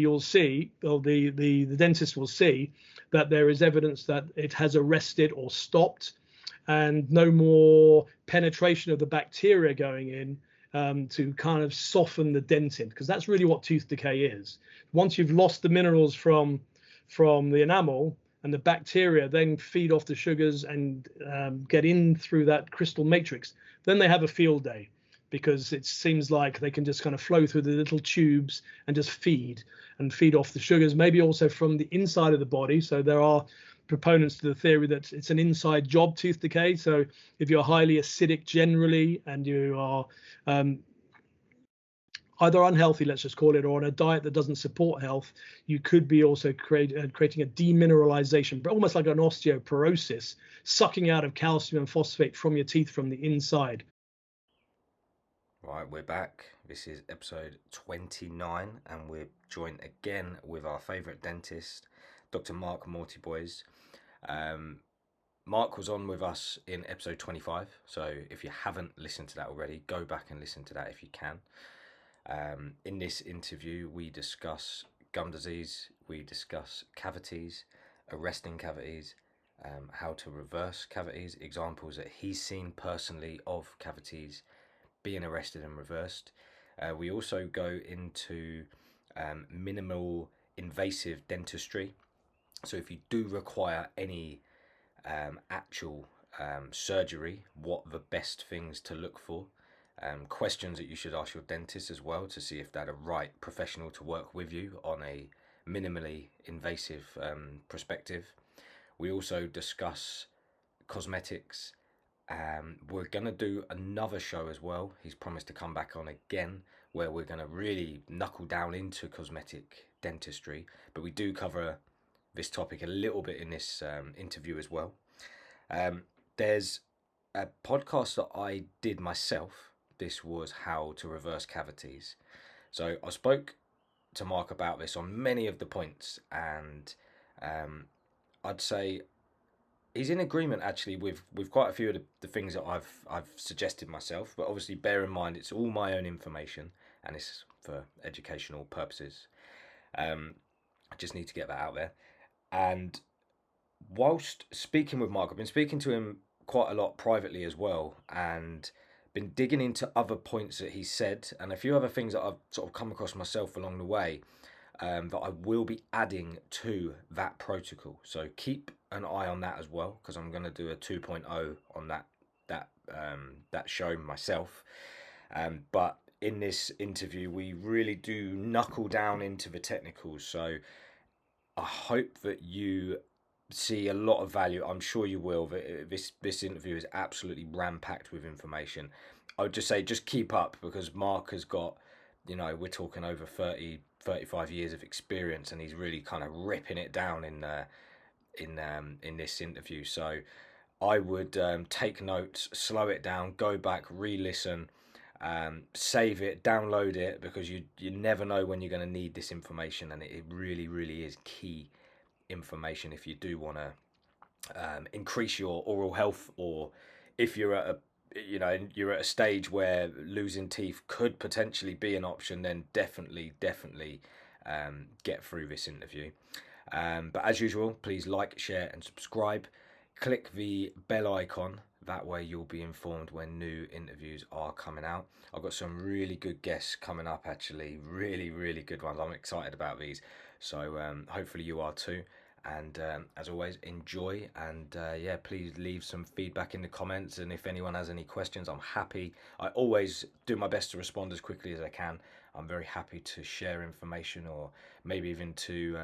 you'll see, or the dentist will see, that there is evidence that it has arrested or stopped, and no more penetration of the bacteria going in to kind of soften the dentin, because that's really what tooth decay is. Once you've lost the minerals from the enamel, and the bacteria then feed off the sugars and get in through that crystal matrix, then they have a field day, because it seems like they can just kind of flow through the little tubes and just feed off the sugars, maybe also from the inside of the body. So there are proponents to the theory that it's an inside job, tooth decay. So if you're highly acidic generally, and you are either unhealthy, let's just call it, or on a diet that doesn't support health, you could be also creating a demineralization, but almost like an osteoporosis, sucking out of calcium and phosphate from your teeth from the inside. Right, we're back. This is episode 29, and we're joined again with our favourite dentist, Dr. Marc Mortiboys. Marc was on with us in episode 25, so if you haven't listened to that already, go back and listen to that if you can. In this interview, we discuss gum disease, we discuss cavities, arresting cavities, how to reverse cavities, examples that he's seen personally of cavities being arrested and reversed. We also go into minimal invasive dentistry. So if you do require any actual surgery, what the best things to look for. Questions that you should ask your dentist as well to see if they're the right professional to work with you on a minimally invasive perspective. We also discuss cosmetics. We're going to do another show as well. He's promised to come back on again, where we're going to really knuckle down into cosmetic dentistry. But we do cover this topic a little bit in this interview as well. There's a podcast that I did myself. This was how to reverse cavities. So I spoke to Marc about this on many of the points, and I'd say he's in agreement actually with quite a few of the things that I've suggested myself. But obviously, bear in mind it's all my own information and it's for educational purposes. I just need to get that out there. And whilst speaking with Marc, I've been speaking to him quite a lot privately as well, and been digging into other points that he said, and a few other things that I've sort of come across myself along the way, that I will be adding to that protocol. So keep an eye on that as well, because I'm going to do a 2.0 on that show myself. But in this interview, we really do knuckle down into the technicals. So I hope that you see a lot of value. I'm sure you will. This interview is absolutely ram-packed with information. I would just say just keep up, because Marc has got, we're talking over 35 years of experience, and he's really kind of ripping it down in this interview. So I would take notes, slow it down, go back, re-listen, save it, download it, because you never know when you're going to need this information, and it really, really is key information if you do want to increase your oral health, or if you're at a stage where losing teeth could potentially be an option, then definitely get through this interview. But as usual, please like, share and subscribe. Click the bell icon, that way you'll be informed when new interviews are coming out. I've got some really good guests coming up, actually, really, really good ones. I'm excited about these, so hopefully you are too. And as always, enjoy, and please leave some feedback in the comments, and if anyone has any questions, I'm happy. I always do my best to respond as quickly as I can. I'm very happy to share information, or maybe even to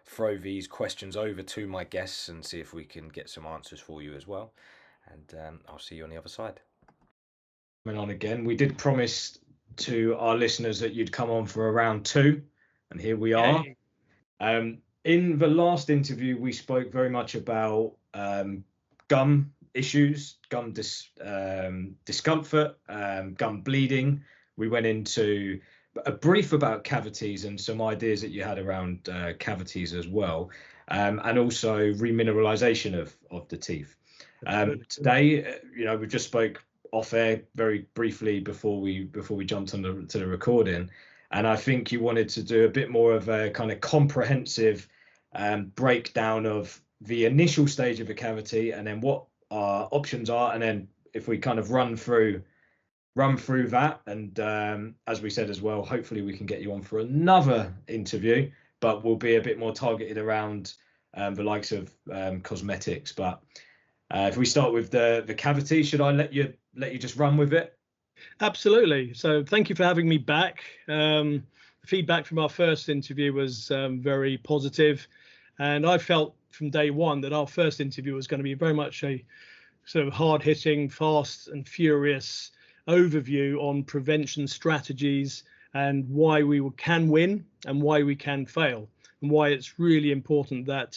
throw these questions over to my guests and see if we can get some answers for you as well. And I'll see you on the other side. Coming on again, we did promise to our listeners that you'd come on for a round 2, and here we are. In the last interview, we spoke very much about gum issues, gum discomfort, gum bleeding. We went into a brief about cavities and some ideas that you had around cavities as well, and also remineralization of the teeth. Today, we just spoke off air very briefly before we jumped to the recording. And I think you wanted to do a bit more of a kind of comprehensive breakdown of the initial stage of a cavity, and then what our options are, and then if we kind of run through that, and as we said as well, hopefully we can get you on for another interview, but we'll be a bit more targeted around the likes of cosmetics. But if we start with the cavity, should I let you just run with it? Absolutely. So thank you for having me back. Feedback from our first interview was very positive, and I felt from day one that our first interview was going to be very much a sort of hard-hitting, fast and furious overview on prevention strategies and why we can win and why we can fail, and why it's really important that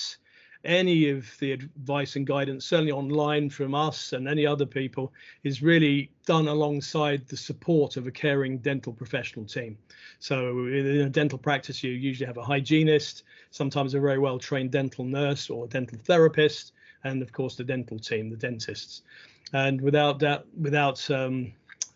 any of the advice and guidance, certainly online from us and any other people, is really done alongside the support of a caring dental professional team. So in a dental practice, you usually have a hygienist, sometimes a very well-trained dental nurse or dental therapist, and of course the dental team, the dentists. And without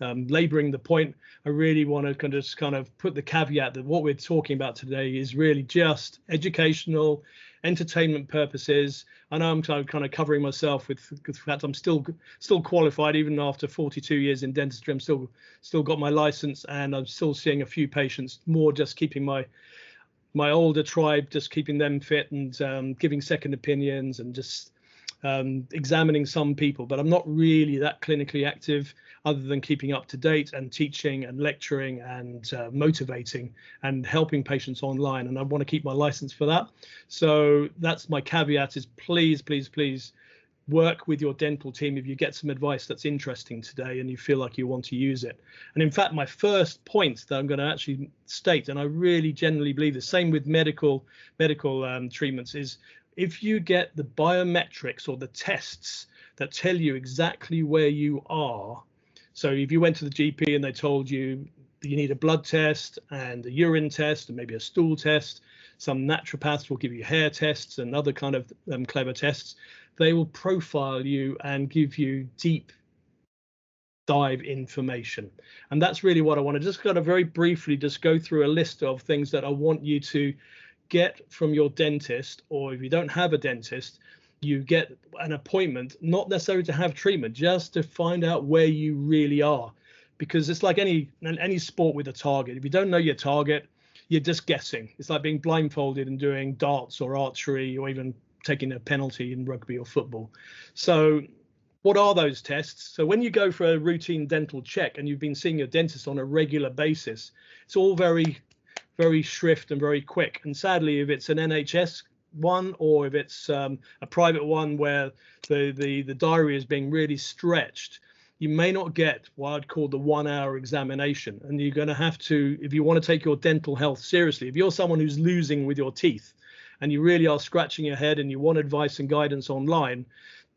laboring the point, I really want to kind of put the caveat that what we're talking about today is really just educational, entertainment purposes. I know I'm kind of covering myself with the fact I'm still qualified even after 42 years in dentistry. I'm still got my license, and I'm still seeing a few patients, more just keeping my older tribe, just keeping them fit, and giving second opinions, and just examining some people. But I'm not really that clinically active, other than keeping up to date and teaching and lecturing and motivating and helping patients online. And I want to keep my license for that. So that's my caveat, is please, please, please work with your dental team if you get some advice that's interesting today and you feel like you want to use it. And in fact, my first point that I'm going to actually state, and I really generally believe the same with medical treatments, is if you get the biometrics or the tests that tell you exactly where you are. So if you went to the GP and they told you you need a blood test and a urine test and maybe a stool test, some naturopaths will give you hair tests and other kind of clever tests. They will profile you and give you deep dive information. And that's really what I want to just kind of very briefly just go through a list of things that I want you to get from your dentist, or if you don't have a dentist, you get an appointment, not necessarily to have treatment, just to find out where you really are. Because it's like any sport with a target. If you don't know your target, you're just guessing. It's like being blindfolded and doing darts or archery, or even taking a penalty in rugby or football. So what are those tests? So when you go for a routine dental check and you've been seeing your dentist on a regular basis, it's all very, very shrift and very quick. And sadly, if it's an NHS one, or if it's a private one where the diary is being really stretched, you may not get what I'd call the 1 hour examination. And you're going to have to, if you want to take your dental health seriously, if you're someone who's losing with your teeth and you really are scratching your head and you want advice and guidance online,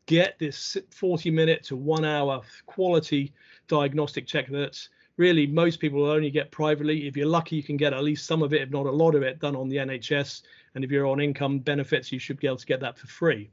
get this 40-minute to 1 hour quality diagnostic check that's really most people will only get privately. If you're lucky, you can get at least some of it, if not a lot of it, done on the NHS. And if you're on income benefits, you should be able to get that for free.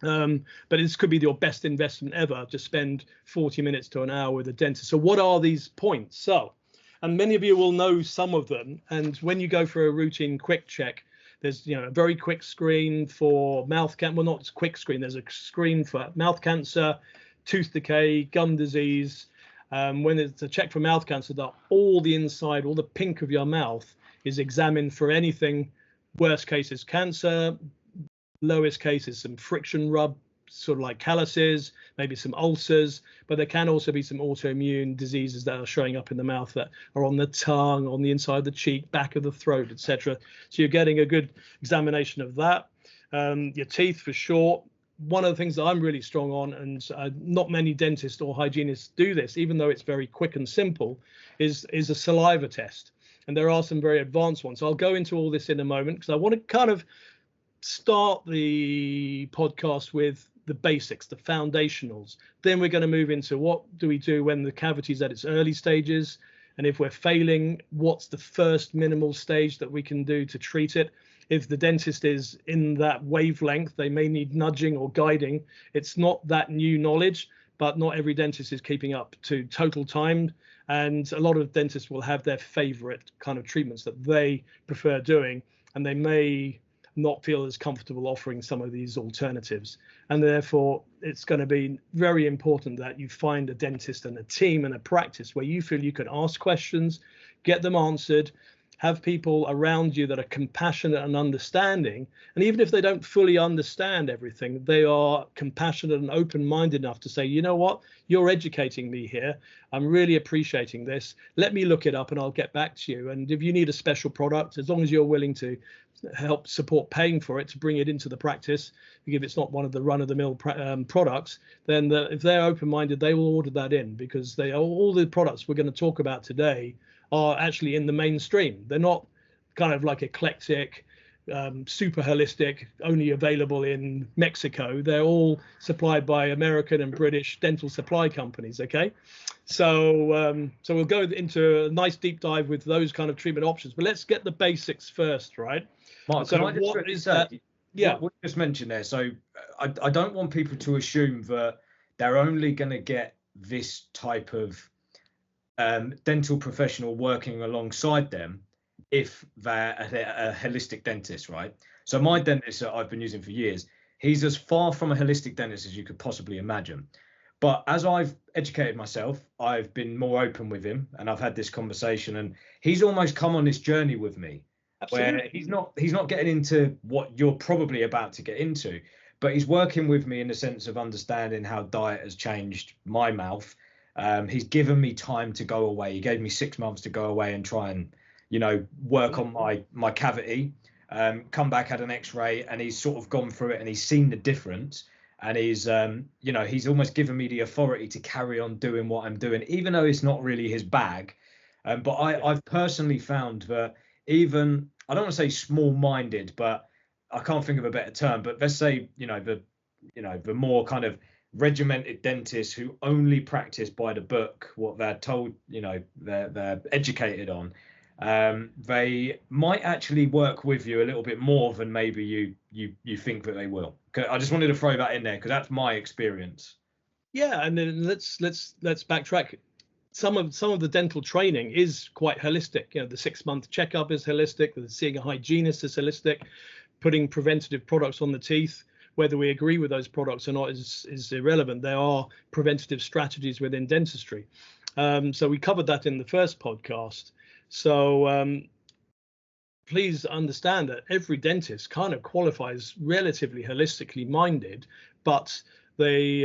But this could be your best investment ever, to spend 40 minutes to an hour with a dentist. So what are these points? So, and many of you will know some of them. And when you go for a routine quick check, there's a very quick screen for mouth cancer. Well, not quick screen. There's a screen for mouth cancer, tooth decay, gum disease. When it's a check for mouth cancer, that all the inside, all the pink of your mouth is examined for anything. Worst case is cancer, lowest case is some friction rub, sort of like calluses, maybe some ulcers, but there can also be some autoimmune diseases that are showing up in the mouth that are on the tongue, on the inside of the cheek, back of the throat, etc. So you're getting a good examination of that. Your teeth for sure. One of the things that I'm really strong on, and not many dentists or hygienists do this, even though it's very quick and simple, is a saliva test. And there are some very advanced ones. So I'll go into all this in a moment, because I want to kind of start the podcast with the basics, the foundationals. Then we're going to move into what do we do when the cavity's at its early stages. And if we're failing, what's the first minimal stage that we can do to treat it? If the dentist is in that wavelength, they may need nudging or guiding. It's not that new knowledge, but not every dentist is keeping up to total time. And a lot of dentists will have their favorite kind of treatments that they prefer doing, and they may not feel as comfortable offering some of these alternatives. And therefore, it's going to be very important that you find a dentist and a team and a practice where you feel you can ask questions, get them answered, have people around you that are compassionate and understanding. And even if they don't fully understand everything, they are compassionate and open-minded enough to say, you know what, you're educating me here. I'm really appreciating this. Let me look it up and I'll get back to you. And if you need a special product, as long as you're willing to help support paying for it to bring it into the practice, if it's not one of the run-of-the-mill products, then if they're open-minded, they will order that in, because they are, all the products we're going to talk about today are actually in the mainstream. They're not kind of like eclectic, super holistic, only available in Mexico. They're all supplied by American and British dental supply companies. Okay, so we'll go into a nice deep dive with those kind of treatment options. But let's get the basics first, right? Mark, so can I just what is that? Yeah, what you just mentioned there. So I don't want people to assume that they're only going to get this type of dental professional working alongside them if they're a holistic dentist, right? So my dentist that I've been using for years, he's as far from a holistic dentist as you could possibly imagine. But as I've educated myself, I've been more open with him, and I've had this conversation, and he's almost come on this journey with me. Absolutely. Where he's not getting into what you're probably about to get into, but he's working with me in the sense of understanding how diet has changed my mouth. He's given me time to go away. He gave me 6 months to go away and try and, work on my cavity. Come back, had an X-ray, and he's sort of gone through it and he's seen the difference. And he's almost given me the authority to carry on doing what I'm doing, even though it's not really his bag. But I've personally found that even, I don't want to say small-minded, but I can't think of a better term. But let's say, the more kind of regimented dentists who only practice by the book, what they're told, they're educated on, they might actually work with you a little bit more than maybe you think that they will. I just wanted to throw that in there because that's my experience. Yeah, and then let's backtrack. Some of the dental training is quite holistic. The 6-month checkup is holistic. The seeing a hygienist is holistic. Putting preventative products on the teeth, whether we agree with those products or not, is irrelevant. There are preventative strategies within dentistry. So we covered that in the first podcast. So please understand that every dentist kind of qualifies relatively holistically minded, but they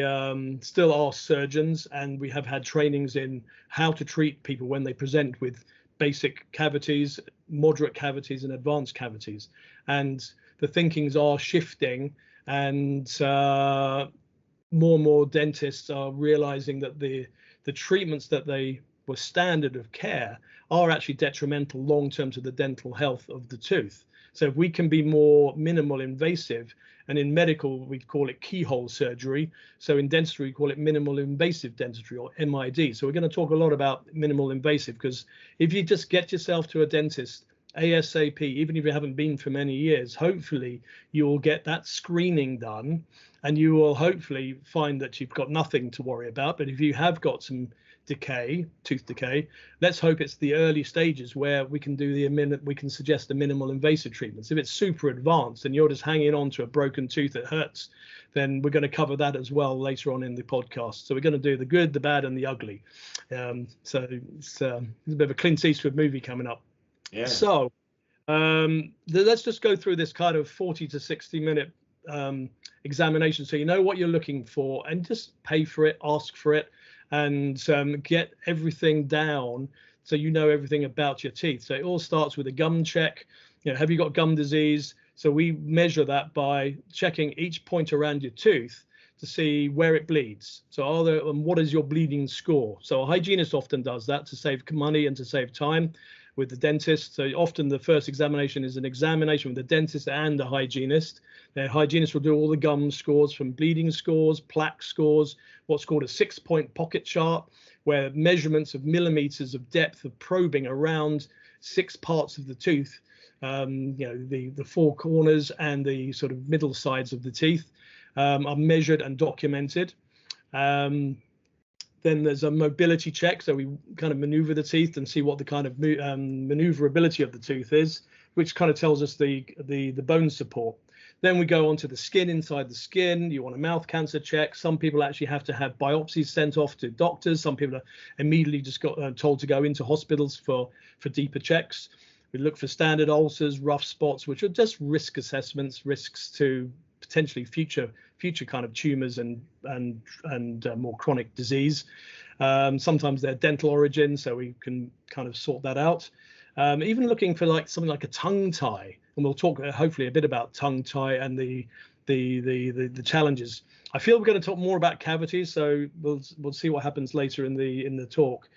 still are surgeons, and we have had trainings in how to treat people when they present with basic cavities, moderate cavities, and advanced cavities. And the thinkings are shifting, and more and more dentists are realizing that the treatments that they were standard of care are actually detrimental long term to the dental health of the tooth. So if we can be more minimal invasive, and in medical we call it keyhole surgery, so in dentistry we call it minimal invasive dentistry, or MID. So we're going to talk a lot about minimal invasive, because if you just get yourself to a dentist ASAP, even if you haven't been for many years, hopefully you will get that screening done, and you will hopefully find that you've got nothing to worry about. But if you have got some decay, tooth decay, let's hope it's the early stages where we can we can suggest the minimal invasive treatments. If it's super advanced and you're just hanging on to a broken tooth that hurts, then we're going to cover that as well later on in the podcast. So we're going to do the good, the bad, and the ugly. So it's a bit of a Clint Eastwood movie coming up. Yeah. So let's just go through this kind of 40 to 60 minute examination, so you know what you're looking for, and just pay for it, ask for it, and get everything down so you know everything about your teeth. So it all starts with a gum check. Have you got gum disease? So we measure that by checking each point around your tooth to see where it bleeds. So what is your bleeding score? So a hygienist often does that to save money and to save time with the dentist. So often the first examination is an examination with the dentist and the hygienist. The hygienist will do all the gum scores, from bleeding scores, plaque scores, what's called a 6-point pocket chart, where measurements of millimeters of depth of probing around 6 parts of the tooth, the 4 corners and the sort of middle sides of the teeth, are measured and documented. Then there's a mobility check, so we kind of maneuver the teeth and see what the kind of maneuverability of the tooth is, which kind of tells us the bone support. Then we go on to the skin, inside the skin. You want a mouth cancer check. Some people actually have to have biopsies sent off to doctors. Some people are immediately just got told to go into hospitals for deeper checks. We look for standard ulcers, rough spots, which are just risk assessments, risks to potentially future kind of tumors and more chronic disease. Sometimes they're dental origin, so we can kind of sort that out. Even looking for like something like a tongue tie, and we'll talk hopefully a bit about tongue tie and the challenges. I feel we're going to talk more about cavities, so we'll see what happens later in the talk.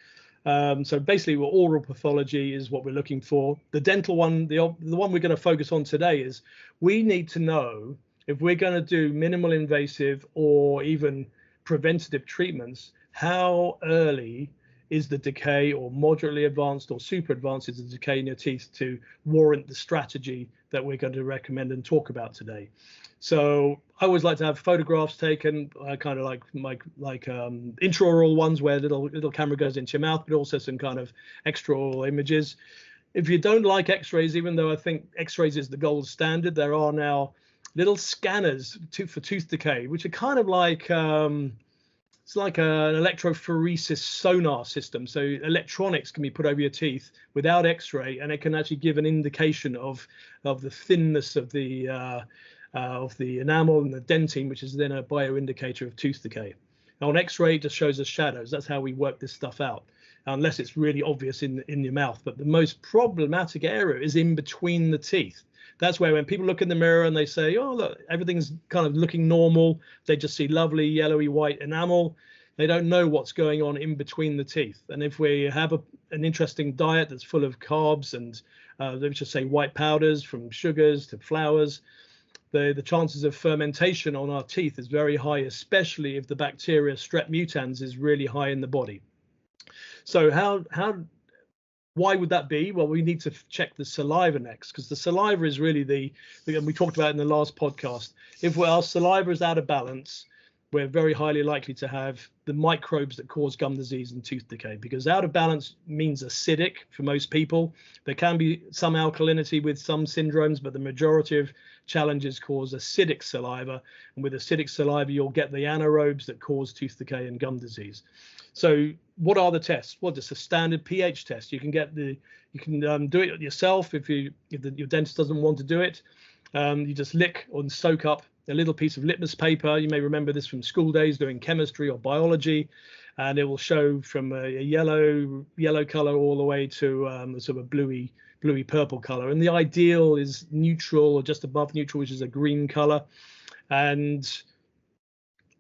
So basically, oral pathology is what we're looking for. The dental one, the one we're going to focus on today is we need to know if we're going to do minimal invasive or even preventative treatments, how early is the decay, or moderately advanced or super advanced is the decay in your teeth to warrant the strategy that we're going to recommend and talk about today. So I always like to have photographs taken, kind of like intraoral ones where little camera goes into your mouth, but also some kind of extraoral images. If you don't like x-rays, even though I think x-rays is the gold standard, there are now little scanners for tooth decay, which are kind of like it's like an electrophoresis sonar system. So electronics can be put over your teeth without x-ray, and it can actually give an indication of the thinness of the enamel and the dentine, which is then a bioindicator of tooth decay. Now, on x-ray, it just shows us shadows. That's how we work this stuff out, unless it's really obvious in your mouth. But the most problematic area is in between the teeth. That's where when people look in the mirror and they say, oh, look, everything's kind of looking normal, they just see lovely yellowy white enamel. They don't know what's going on in between the teeth. And if we have an interesting diet that's full of carbs and let's just say white powders, from sugars to flours, the chances of fermentation on our teeth is very high, especially if the bacteria Strep mutans is really high in the body. So why would that be? Well, we need to check the saliva next, because the saliva is really and we talked about in the last podcast. If our saliva is out of balance, we're very highly likely to have the microbes that cause gum disease and tooth decay, because out of balance means acidic for most people. There can be some alkalinity with some syndromes, but the majority of challenges cause acidic saliva. And with acidic saliva, you'll get the anaerobes that cause tooth decay and gum disease. So what are the tests? Well, just a standard pH test. You can do it yourself if your dentist doesn't want to do it. You just lick and soak up a little piece of litmus paper. You may remember this from school days doing chemistry or biology, and it will show from a yellow color all the way to a sort of bluey purple color. And the ideal is neutral or just above neutral, which is a green color. And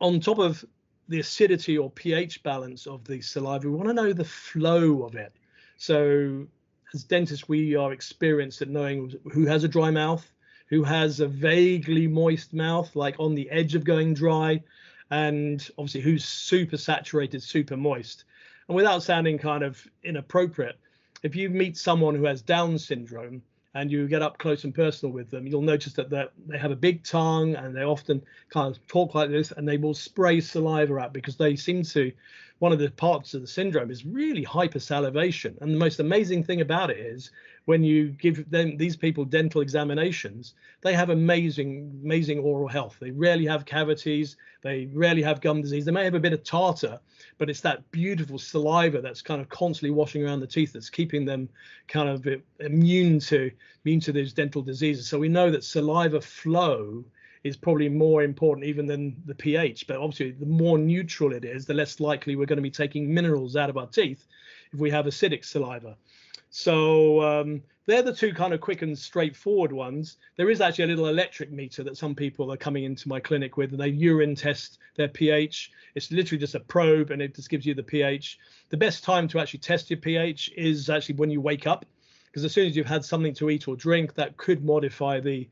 on top of the acidity or pH balance of the saliva, we want to know the flow of it. So as dentists, we are experienced at knowing who has a dry mouth, who has a vaguely moist mouth, like on the edge of going dry, and obviously who's super saturated, super moist. And without sounding kind of inappropriate, if you meet someone who has Down syndrome and you get up close and personal with them, you'll notice that they have a big tongue, and they often kind of talk like this, and they will spray saliva out because they seem to, one of the parts of the syndrome is really hypersalivation. And the most amazing thing about it is when you give these people dental examinations, they have amazing oral health. They rarely have cavities. They rarely have gum disease. They may have a bit of tartar, but it's that beautiful saliva that's kind of constantly washing around the teeth that's keeping them kind of immune to those dental diseases. So we know that saliva flow is probably more important even than the pH. But obviously, the more neutral it is, the less likely we're going to be taking minerals out of our teeth if we have acidic saliva. So they're the two kind of quick and straightforward ones. There is actually a little electric meter that some people are coming into my clinic with, and they urine test their pH. It's literally just a probe, and it just gives you the pH. The best time to actually test your pH is actually when you wake up, because as soon as you've had something to eat or drink, that could modify the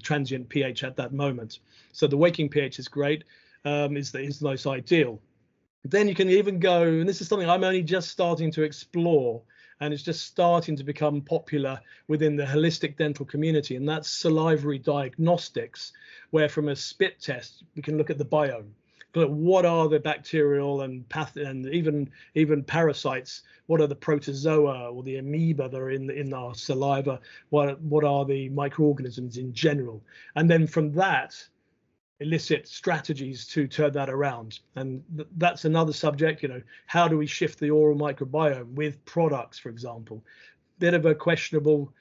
transient pH at that moment. So the waking pH is great, is the most ideal. Then you can even go, and this is something I'm only just starting to explore, and it's just starting to become popular within the holistic dental community, and that's salivary diagnostics, where from a spit test we can look at the biome. but what are the bacterial and and even parasites? What are the protozoa or the amoeba that are in our saliva? What are the microorganisms in general? And then from that, elicit strategies to turn that around. And that's another subject. How do we shift the oral microbiome with products, for example? Bit of a questionable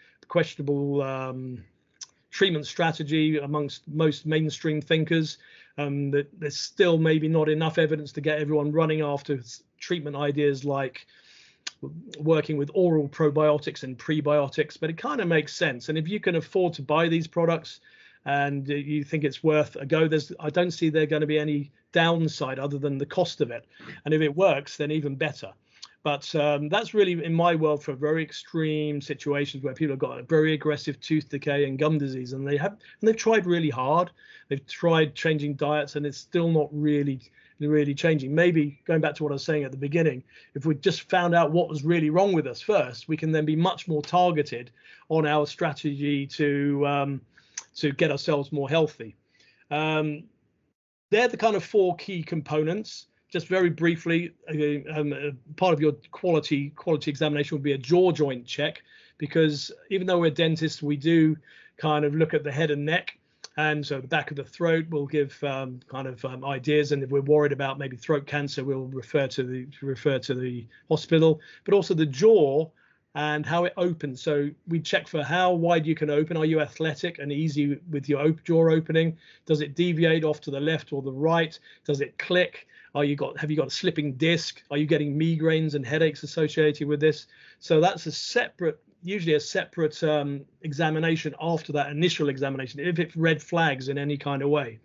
treatment strategy amongst most mainstream thinkers. That there's still maybe not enough evidence to get everyone running after treatment ideas like working with oral probiotics and prebiotics, but it kind of makes sense. And if you can afford to buy these products and you think it's worth a go, I don't see there going to be any downside other than the cost of it. And if it works, then even better. But that's really, in my world, for very extreme situations where people have got a very aggressive tooth decay and gum disease, and they've tried really hard. They've tried changing diets, and it's still not really changing. Maybe going back to what I was saying at the beginning, if we just found out what was really wrong with us first, we can then be much more targeted on our strategy to get ourselves more healthy. They're the kind of 4 key components. Just very briefly, part of your quality examination would be a jaw joint check, because even though we're dentists, we do kind of look at the head and neck, and so the back of the throat will give ideas. And if we're worried about maybe throat cancer, we'll refer to the hospital. But also the jaw and how it opens. So we check for how wide you can open. Are you athletic and easy with your jaw opening? Does it deviate off to the left or the right? Does it click? Have you got a slipping disc? Are you getting migraines and headaches associated with this? So that's usually a separate examination after that initial examination, if it's red flags in any kind of way.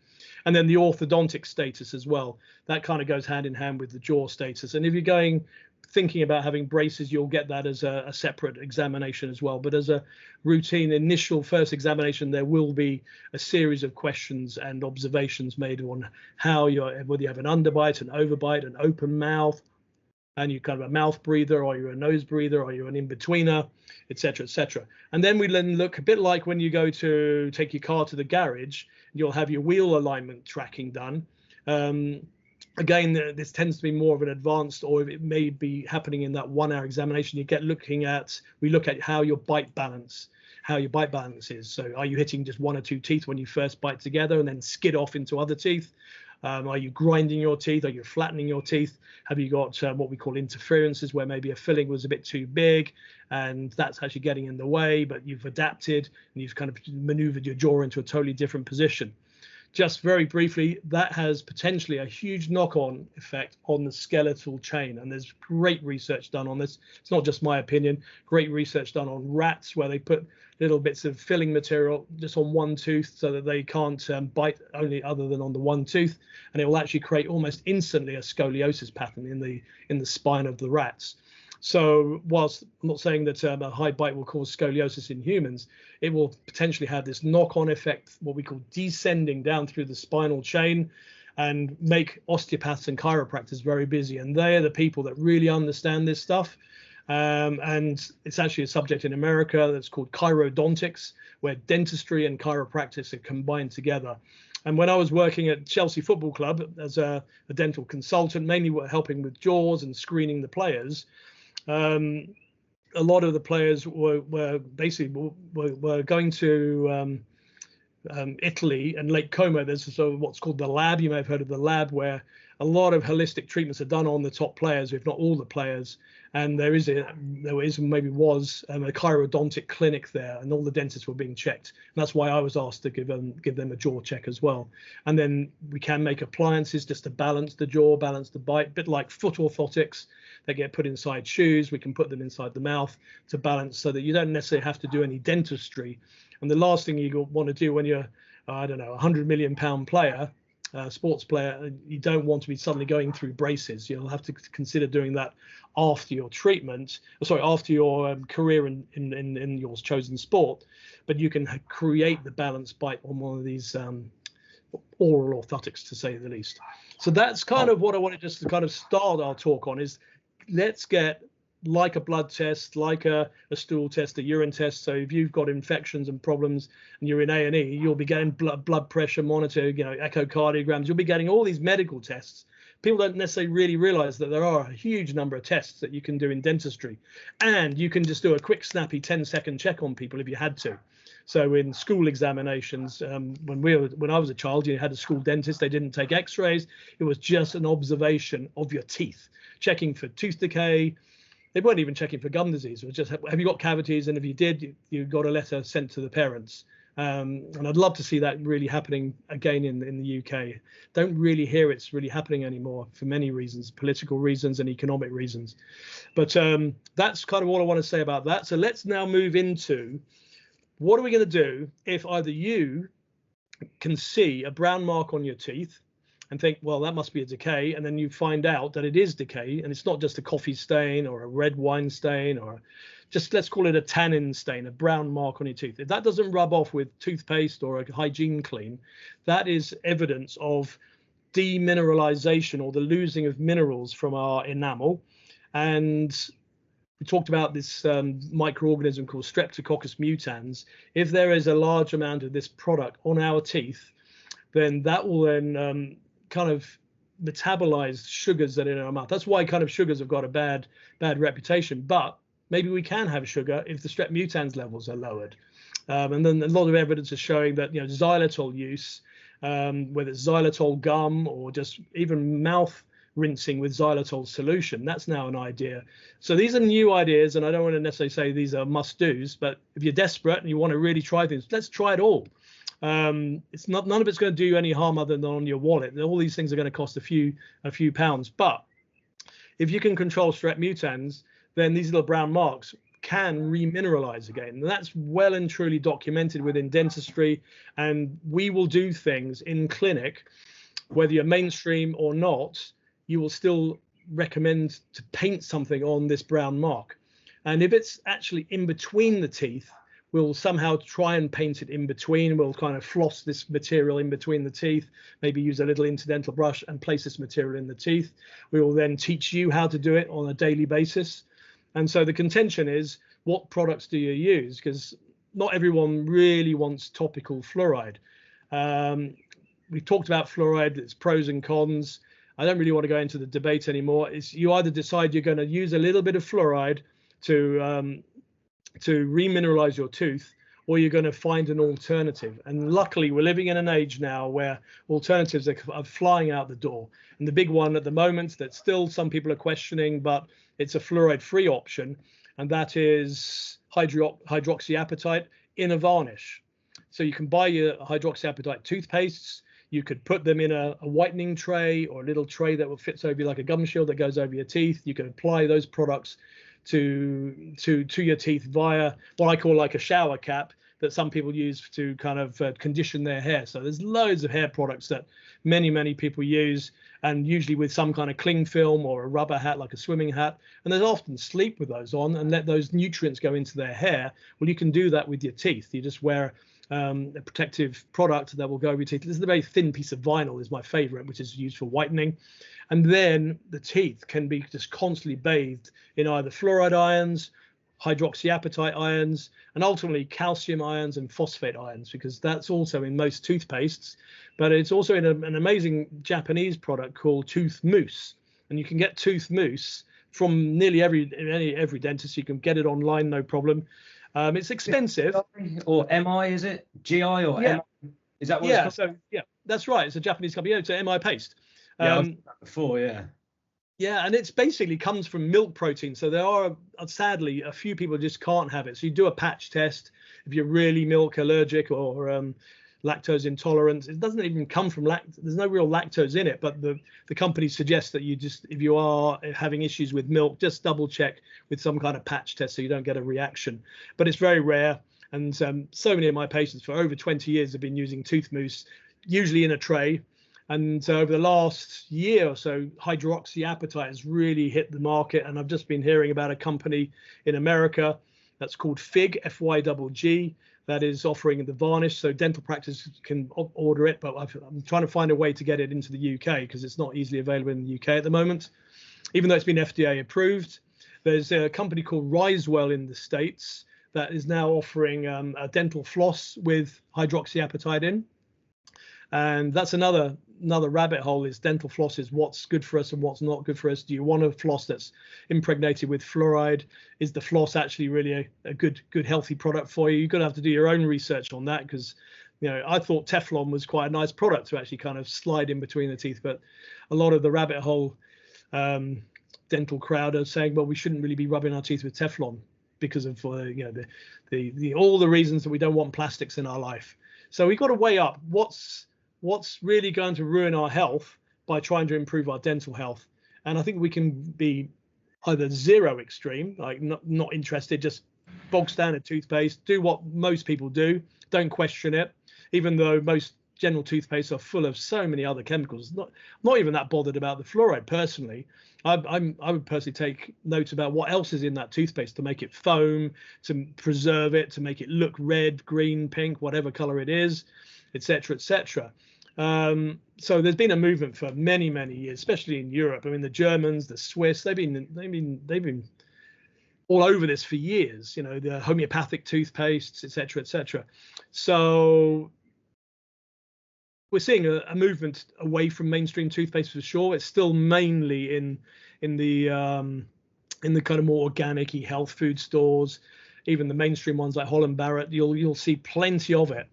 And then the orthodontic status as well. That kind of goes hand in hand with the jaw status. And if you're thinking about having braces, you'll get that as a separate examination as well. But as a routine initial first examination, there will be a series of questions and observations made on whether you have an underbite, an overbite, an open mouth, and you're kind of a mouth breather, or you're a nose breather, or you're an in-betweener, etc., etc. And then we then look a bit like when you go to take your car to the garage, you'll have your wheel alignment tracking done. Again, this tends to be more of an advanced, or it may be happening in that 1-hour examination. We look at how your bite balance is. So are you hitting just 1 or 2 teeth when you first bite together and then skid off into other teeth? Are you grinding your teeth? Are you flattening your teeth? Have you got what we call interferences, where maybe a filling was a bit too big and that's actually getting in the way, but you've adapted and you've kind of maneuvered your jaw into a totally different position? Just very briefly, that has potentially a huge knock-on effect on the skeletal chain. And there's great research done on this. It's not just my opinion. Great research done on rats, where they put little bits of filling material just on one tooth so that they can't bite only other than on the one tooth. And it will actually create almost instantly a scoliosis pattern in the spine of the rats. So whilst I'm not saying that a high bite will cause scoliosis in humans, it will potentially have this knock-on effect, what we call descending down through the spinal chain, and make osteopaths and chiropractors very busy. And they're the people that really understand this stuff. And it's actually a subject in America that's called chirodontics, where dentistry and chiropractic are combined together. And when I was working at Chelsea Football Club as a dental consultant, mainly helping with jaws and screening the players, a lot of the players were going to Italy and Lake Como. There's what's called the lab. You may have heard of the lab, where a lot of holistic treatments are done on the top players, if not all the players. And there was a chirodontic clinic there, and all the dentists were being checked. And that's why I was asked to give them a jaw check as well. And then we can make appliances just to balance the jaw, balance the bite, a bit like foot orthotics. They get put inside shoes. We can put them inside the mouth to balance, so that you don't necessarily have to do any dentistry. And the last thing you want to do when you're, a £100 million player, sports player, you don't want to be suddenly going through braces. You'll have to consider doing that after your after your career in your chosen sport. But you can create the balanced bite on one of these oral orthotics, to say the least. So that's kind of what I wanted just to kind of start our talk on, is let's get like a blood test, like a stool test, a urine test. So if you've got infections and problems and you're in A&E, you'll be getting blood pressure monitor, echocardiograms. You'll be getting all these medical tests. People don't necessarily really realize that there are a huge number of tests that you can do in dentistry, and you can just do a quick, snappy 10-second check on people if you had to. So in school examinations, when I was a child, you had a school dentist. They didn't take X-rays. It was just an observation of your teeth, checking for tooth decay. They weren't even checking for gum disease. It was just, have you got cavities? And if you did, you got a letter sent to the parents. And I'd love to see that really happening again in the UK. Don't really hear it's really happening anymore for many reasons, political reasons and economic reasons. But that's kind of all I want to say about that. So let's now move into, what are we going to do if either you can see a brown mark on your teeth and think, well, that must be a decay, and then you find out that it is decay, and it's not just a coffee stain or a red wine stain, or just, let's call it a tannin stain, a brown mark on your teeth. If that doesn't rub off with toothpaste or a hygiene clean, that is evidence of demineralization, or the losing of minerals from our enamel. And we talked about this microorganism called Streptococcus mutans. If there is a large amount of this product on our teeth, then that will then kind of metabolize sugars that are in our mouth. That's why kind of sugars have got a bad reputation. But maybe we can have sugar if the strep mutans levels are lowered. And then a lot of evidence is showing that, xylitol use, whether it's xylitol gum or just even mouth rinsing with xylitol solution, that's now an idea. So these are new ideas, and I don't want to necessarily say these are must-dos, but if you're desperate and you want to really try things, let's try it all. It's not, none of it's going to do any harm other than on your wallet. All these things are going to cost a few pounds. But if you can control strep mutans, then these little brown marks can remineralize again. And that's well and truly documented within dentistry. And we will do things in clinic, whether you're mainstream or not, you will still recommend to paint something on this brown mark. And if it's actually in between the teeth, we'll somehow try and paint it in between. We'll kind of floss this material in between the teeth, maybe use a little interdental brush and place this material in the teeth. We will then teach you how to do it on a daily basis. And so the contention is, what products do you use? Because not everyone really wants topical fluoride. We've talked about fluoride, its pros and cons. I don't really want to go into the debate anymore. It's, you either decide you're going to use a little bit of fluoride to remineralize your tooth, or you're going to find an alternative. And luckily, we're living in an age now where alternatives are flying out the door. And the big one at the moment that still some people are questioning, but it's a fluoride-free option, and that is hydroxyapatite in a varnish. So you can buy your hydroxyapatite toothpastes. You could put them in a whitening tray, or a little tray that will fit over you like a gum shield that goes over your teeth. You can apply those products to your teeth via what I call like a shower cap that some people use to kind of condition their hair. So there's loads of hair products that many people use, and usually with some kind of cling film or a rubber hat like a swimming hat, and they often sleep with those on and let those nutrients go into their hair. Well, you can do that with your teeth. You just wear a protective product that will go over your teeth. This is a very thin piece of vinyl, is my favorite, which is used for whitening. And then the teeth can be just constantly bathed in either fluoride ions, hydroxyapatite ions, and ultimately calcium ions and phosphate ions, because that's also in most toothpastes. But it's also in an amazing Japanese product called tooth mousse. And you can get tooth mousse from nearly every dentist. You can get it online, no problem. It's expensive. Or MI, is it? GI or yeah. MI? Is that what yeah, it's called? so yeah, that's right. It's a Japanese company. Yeah, it's a MI paste. Yeah, I've done that before, yeah. Yeah, and it's basically comes from milk protein. So there are, sadly, a few people just can't have it. So you do a patch test if you're really milk allergic or lactose intolerant. It doesn't even come from there's no real lactose in it, but the company suggests that you just, if you are having issues with milk, just double check with some kind of patch test so you don't get a reaction. But it's very rare. And so many of my patients for over 20 years have been using tooth mousse, usually in a tray. And over the last year or so, hydroxyapatite has really hit the market. And I've just been hearing about a company in America that's called FIG, F-Y-G-G, that is offering the varnish. So dental practice can order it, but I'm trying to find a way to get it into the UK because it's not easily available in the UK at the moment, even though it's been FDA approved. There's a company called Risewell in the States that is now offering a dental floss with hydroxyapatite in. And that's another rabbit hole, is dental floss, is what's good for us and what's not good for us. Do you want a floss that's impregnated with fluoride? Is the floss actually really a good healthy product for you? You're going to have to do your own research on that, because I thought Teflon was quite a nice product to actually kind of slide in between the teeth, but a lot of the rabbit hole dental crowd are saying, well, we shouldn't really be rubbing our teeth with Teflon because of the all the reasons that we don't want plastics in our life. So we've got to weigh up what's really going to ruin our health by trying to improve our dental health. And I think we can be either zero extreme, like not interested, just bog standard toothpaste, do what most people do, don't question it, even though most general toothpaste are full of so many other chemicals. Not even that bothered about the fluoride personally. I would personally take notes about what else is in that toothpaste to make it foam, to preserve it, to make it look red, green, pink, whatever color it is, etc., etc. So there's been a movement for many years, especially in Europe. I mean, the Germans, the Swiss, they've been all over this for years. The homeopathic toothpastes, etc., etc. So we're seeing a movement away from mainstream toothpaste for sure. It's still mainly in the kind of more organic-y health food stores. Even the mainstream ones like Holland Barrett, you'll see plenty of it.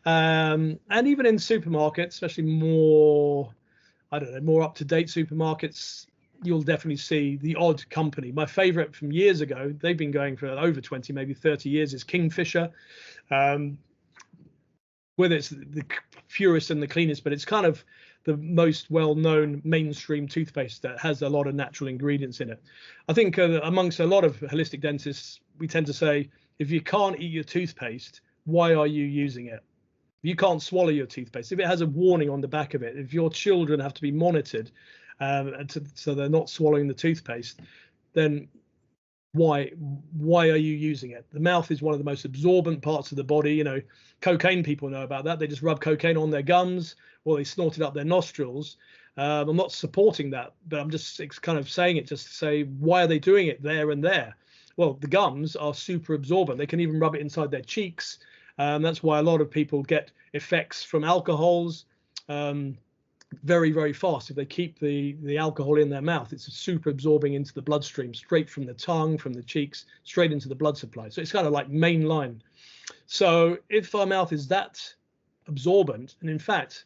And even in supermarkets, especially more up-to-date supermarkets, you'll definitely see the odd company. My favorite from years ago, they've been going for over 20, maybe 30 years, is Kingfisher. Whether it's the purest and the cleanest, but it's kind of the most well-known mainstream toothpaste that has a lot of natural ingredients in it. I think amongst a lot of holistic dentists, we tend to say, if you can't eat your toothpaste, why are you using it? If you can't swallow your toothpaste, if it has a warning on the back of it, if your children have to be monitored so they're not swallowing the toothpaste, then why are you using it? The mouth is one of the most absorbent parts of the body. Cocaine people know about that. They just rub cocaine on their gums or they snort it up their nostrils. I'm not supporting that, but I'm just kind of saying it just to say, why are they doing it there and there? Well, the gums are super absorbent. They can even rub it inside their cheeks. That's why a lot of people get effects from alcohols very fast. If they keep the alcohol in their mouth, it's super absorbing into the bloodstream, straight from the tongue, from the cheeks, straight into the blood supply. So it's kind of like main line. So if our mouth is that absorbent, and in fact,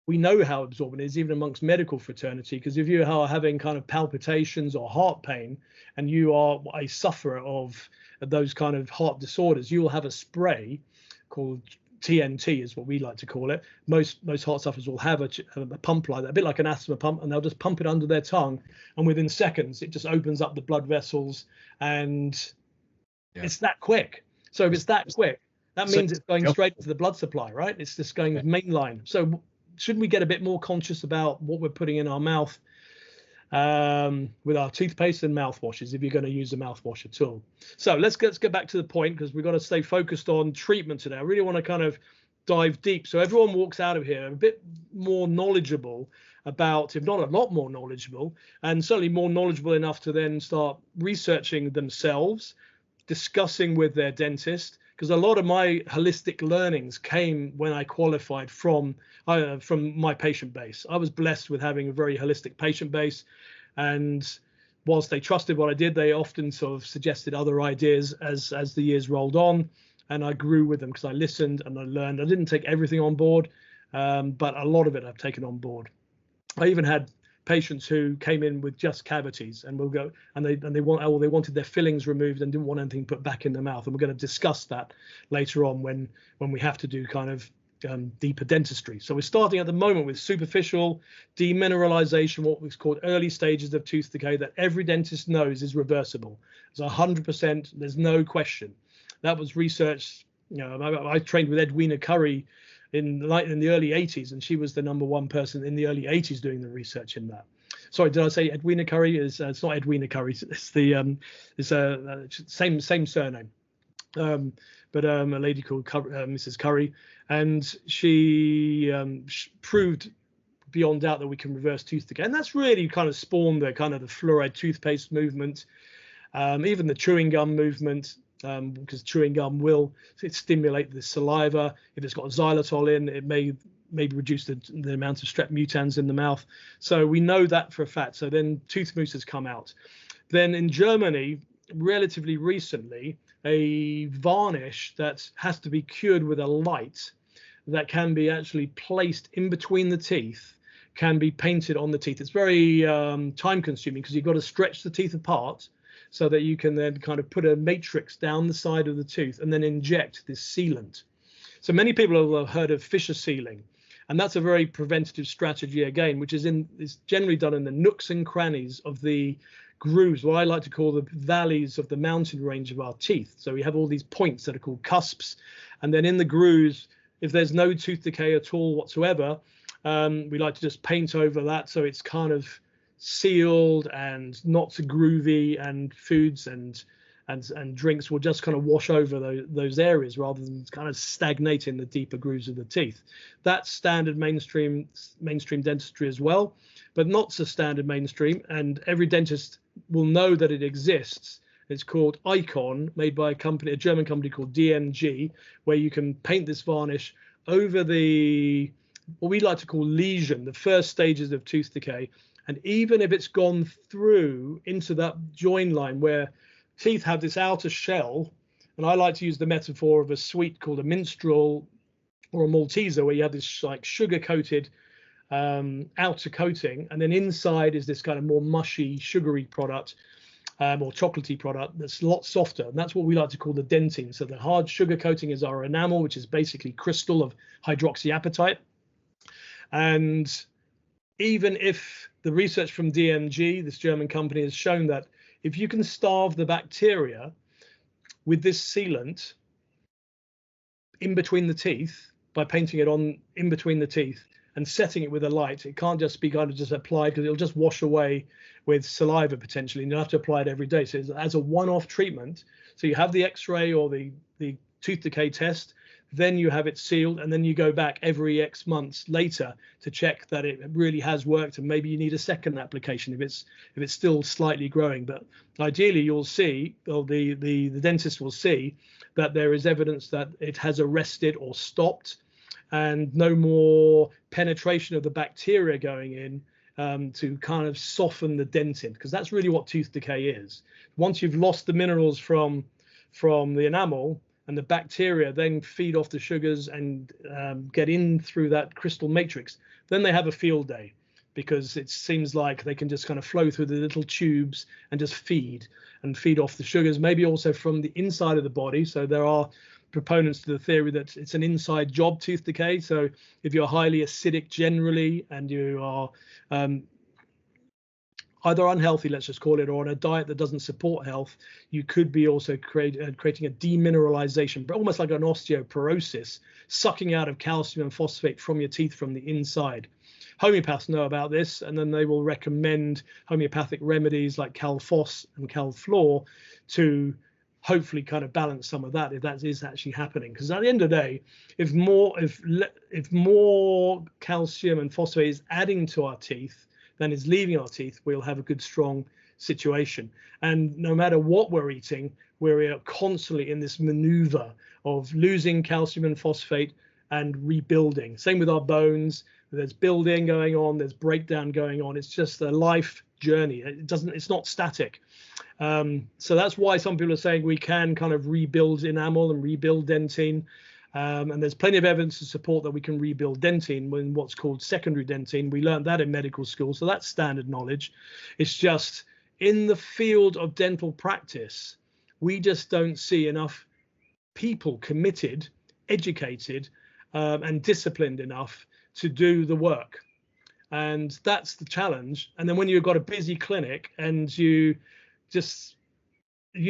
we know how absorbent it is even amongst medical fraternity, because if you are having kind of palpitations or heart pain and you are a sufferer of those kind of heart disorders, you will have a spray called TNT, is what we like to call it. Most heart sufferers will have a pump like that, a bit like an asthma pump, and they'll just pump it under their tongue, and within seconds it just opens up the blood vessels, and it's that quick. So if it's that quick, that means it's going straight into the blood supply, right? It's just going mainline. So shouldn't we get a bit more conscious about what we're putting in our mouth with our toothpaste and mouthwashes, if you're going to use a mouthwash at all? So let's get back to the point, because we've got to stay focused on treatment today. I really want to kind of dive deep, so everyone walks out of here a bit more knowledgeable about, if not a lot more knowledgeable, and certainly more knowledgeable enough to then start researching themselves, discussing with their dentist, because a lot of my holistic learnings came when I qualified from my patient base. I was blessed with having a very holistic patient base, and whilst they trusted what I did, they often sort of suggested other ideas as the years rolled on, and I grew with them because I listened and I learned. I didn't take everything on board, but a lot of it I've taken on board. I even had patients who came in with just cavities, and we'll go and they wanted their fillings removed and didn't want anything put back in their mouth, and we're going to discuss that later on when we have to do kind of deeper dentistry. So we're starting at the moment with superficial demineralization, what was called early stages of tooth decay, that every dentist knows is reversible. It's 100%. There's no question. That was researched. I trained with Edwina Curry in the early 80s, and she was the #1 person in the early 80s doing the research in that. Sorry, did I say Edwina Curry? It's not Edwina Curry. It's the same surname, but a lady called Mrs. Curry, and she proved beyond doubt that we can reverse tooth decay, and that's really kind of spawned the fluoride toothpaste movement. even the chewing gum movement, because chewing gum will stimulate the saliva. If it's got xylitol in, it may reduce the amount of strep mutans in the mouth. So we know that for a fact. So then tooth mousse has come out. Then in Germany, relatively recently, a varnish that has to be cured with a light that can be actually placed in between the teeth can be painted on the teeth. It's very time consuming because you've got to stretch the teeth apart so that you can then kind of put a matrix down the side of the tooth and then inject this sealant. So many people have heard of fissure sealing, and that's a very preventative strategy again, which is generally done in the nooks and crannies of the grooves, what I like to call the valleys of the mountain range of our teeth. So we have all these points that are called cusps, and then in the grooves, if there's no tooth decay at all whatsoever, we like to just paint over that so it's kind of sealed and not so groovy, and foods and drinks will just kind of wash over those areas rather than kind of stagnate in the deeper grooves of the teeth. That's standard mainstream dentistry as well, but not so standard mainstream, and every dentist will know that it exists. It's called Icon, made by a German company called DMG, where you can paint this varnish over what we like to call lesion, the first stages of tooth decay. And even if it's gone through into that join line where teeth have this outer shell, and I like to use the metaphor of a sweet called a minstrel or a Malteser, where you have this like sugar-coated outer coating, and then inside is this kind of more mushy, sugary product, or chocolatey product that's a lot softer, and that's what we like to call the dentine. So the hard sugar coating is our enamel, which is basically crystal of hydroxyapatite. And even if the research from DMG, this German company, has shown that if you can starve the bacteria with this sealant in between the teeth by painting it on in between the teeth and setting it with a light, it can't just be kind of just applied, because it'll just wash away with saliva potentially, and you'll have to apply it every day. So as a one-off treatment, so you have the x-ray or the tooth decay test, then you have it sealed, and then you go back every X months later to check that it really has worked, and maybe you need a second application if it's still slightly growing. But ideally, you'll see, or the dentist will see, that there is evidence that it has arrested or stopped, and no more penetration of the bacteria going in to kind of soften the dentin, because that's really what tooth decay is. Once you've lost the minerals from the enamel, and the bacteria then feed off the sugars and get in through that crystal matrix, then they have a field day, because it seems like they can just kind of flow through the little tubes and just feed off the sugars, maybe also from the inside of the body. So there are proponents to the theory that it's an inside job, tooth decay. So if you're highly acidic generally, and you are either unhealthy, let's just call it, or on a diet that doesn't support health, you could be also creating a demineralization, but almost like an osteoporosis, sucking out of calcium and phosphate from your teeth from the inside. Homeopaths know about this, and then they will recommend homeopathic remedies like Calphos and Calflor to hopefully kind of balance some of that, if that is actually happening. Because at the end of the day, if more calcium and phosphate is adding to our teeth than is leaving our teeth, we'll have a good, strong situation. And no matter what we're eating, we're constantly in this maneuver of losing calcium and phosphate and rebuilding. Same with our bones. There's building going on, there's breakdown going on. It's just a life journey. It's not static. So that's why some people are saying we can kind of rebuild enamel and rebuild dentine. And there's plenty of evidence to support that we can rebuild dentine in what's called secondary dentine. We learned that in medical school, so that's standard knowledge. It's just in the field of dental practice, we just don't see enough people committed, educated, and disciplined enough to do the work. And that's the challenge. And then when you've got a busy clinic and you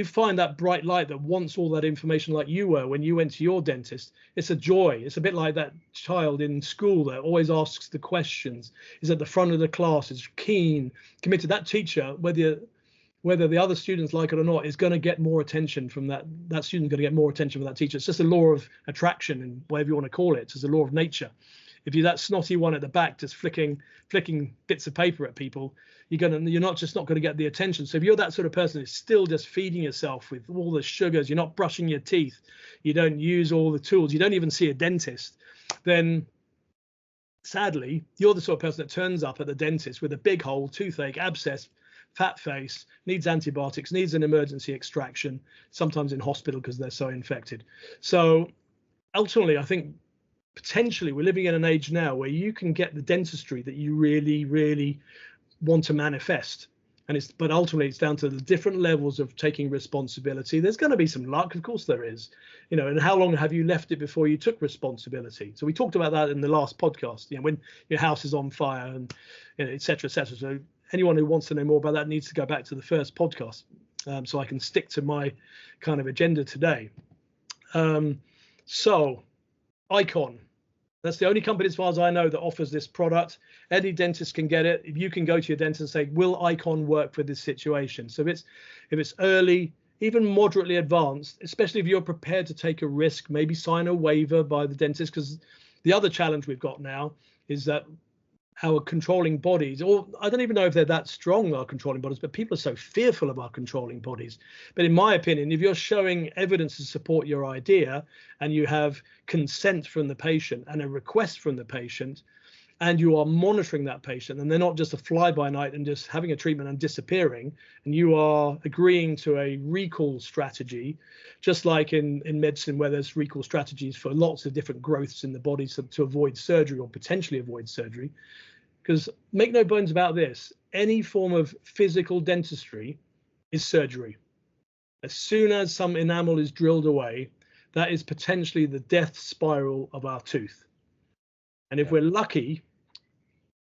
find that bright light that wants all that information, like you were when you went to your dentist, it's a joy. It's a bit like that child in school that always asks the questions, is at the front of the class, is keen, committed. That teacher, whether the other students like it or not, is going to get more attention from that student's going to get more attention from that teacher. It's just a law of attraction, and whatever you want to call it. It's just a law of nature. If you're that snotty one at the back just flicking bits of paper at people, you're not going to get the attention. So if you're that sort of person who's still just feeding yourself with all the sugars, you're not brushing your teeth, you don't use all the tools, you don't even see a dentist, then sadly you're the sort of person that turns up at the dentist with a big hole, toothache, abscess, fat face, needs antibiotics, needs an emergency extraction, sometimes in hospital because they're so infected. So ultimately, I think potentially we're living in an age now where you can get the dentistry that you really, really want to manifest. But ultimately it's down to the different levels of taking responsibility. There's going to be some luck, of course there is, and how long have you left it before you took responsibility? So we talked about that in the last podcast, when your house is on fire and et cetera, et cetera. So anyone who wants to know more about that needs to go back to the first podcast, so I can stick to my kind of agenda today. So Icon, that's the only company as far as I know that offers this product. Any dentist can get it. If you can go to your dentist and say, will Icon work for this situation? So if it's early, even moderately advanced, especially if you're prepared to take a risk, maybe sign a waiver by the dentist, because the other challenge we've got now is that our controlling bodies, or I don't even know if they're that strong, our controlling bodies, but people are so fearful of our controlling bodies. But in my opinion, if you're showing evidence to support your idea and you have consent from the patient and a request from the patient, and you are monitoring that patient, and they're not just a fly-by-night and just having a treatment and disappearing, and you are agreeing to a recall strategy, just like in medicine where there's recall strategies for lots of different growths in the body to avoid surgery or potentially avoid surgery. Because make no bones about this, any form of physical dentistry is surgery. As soon as some enamel is drilled away, that is potentially the death spiral of our tooth. And if we're lucky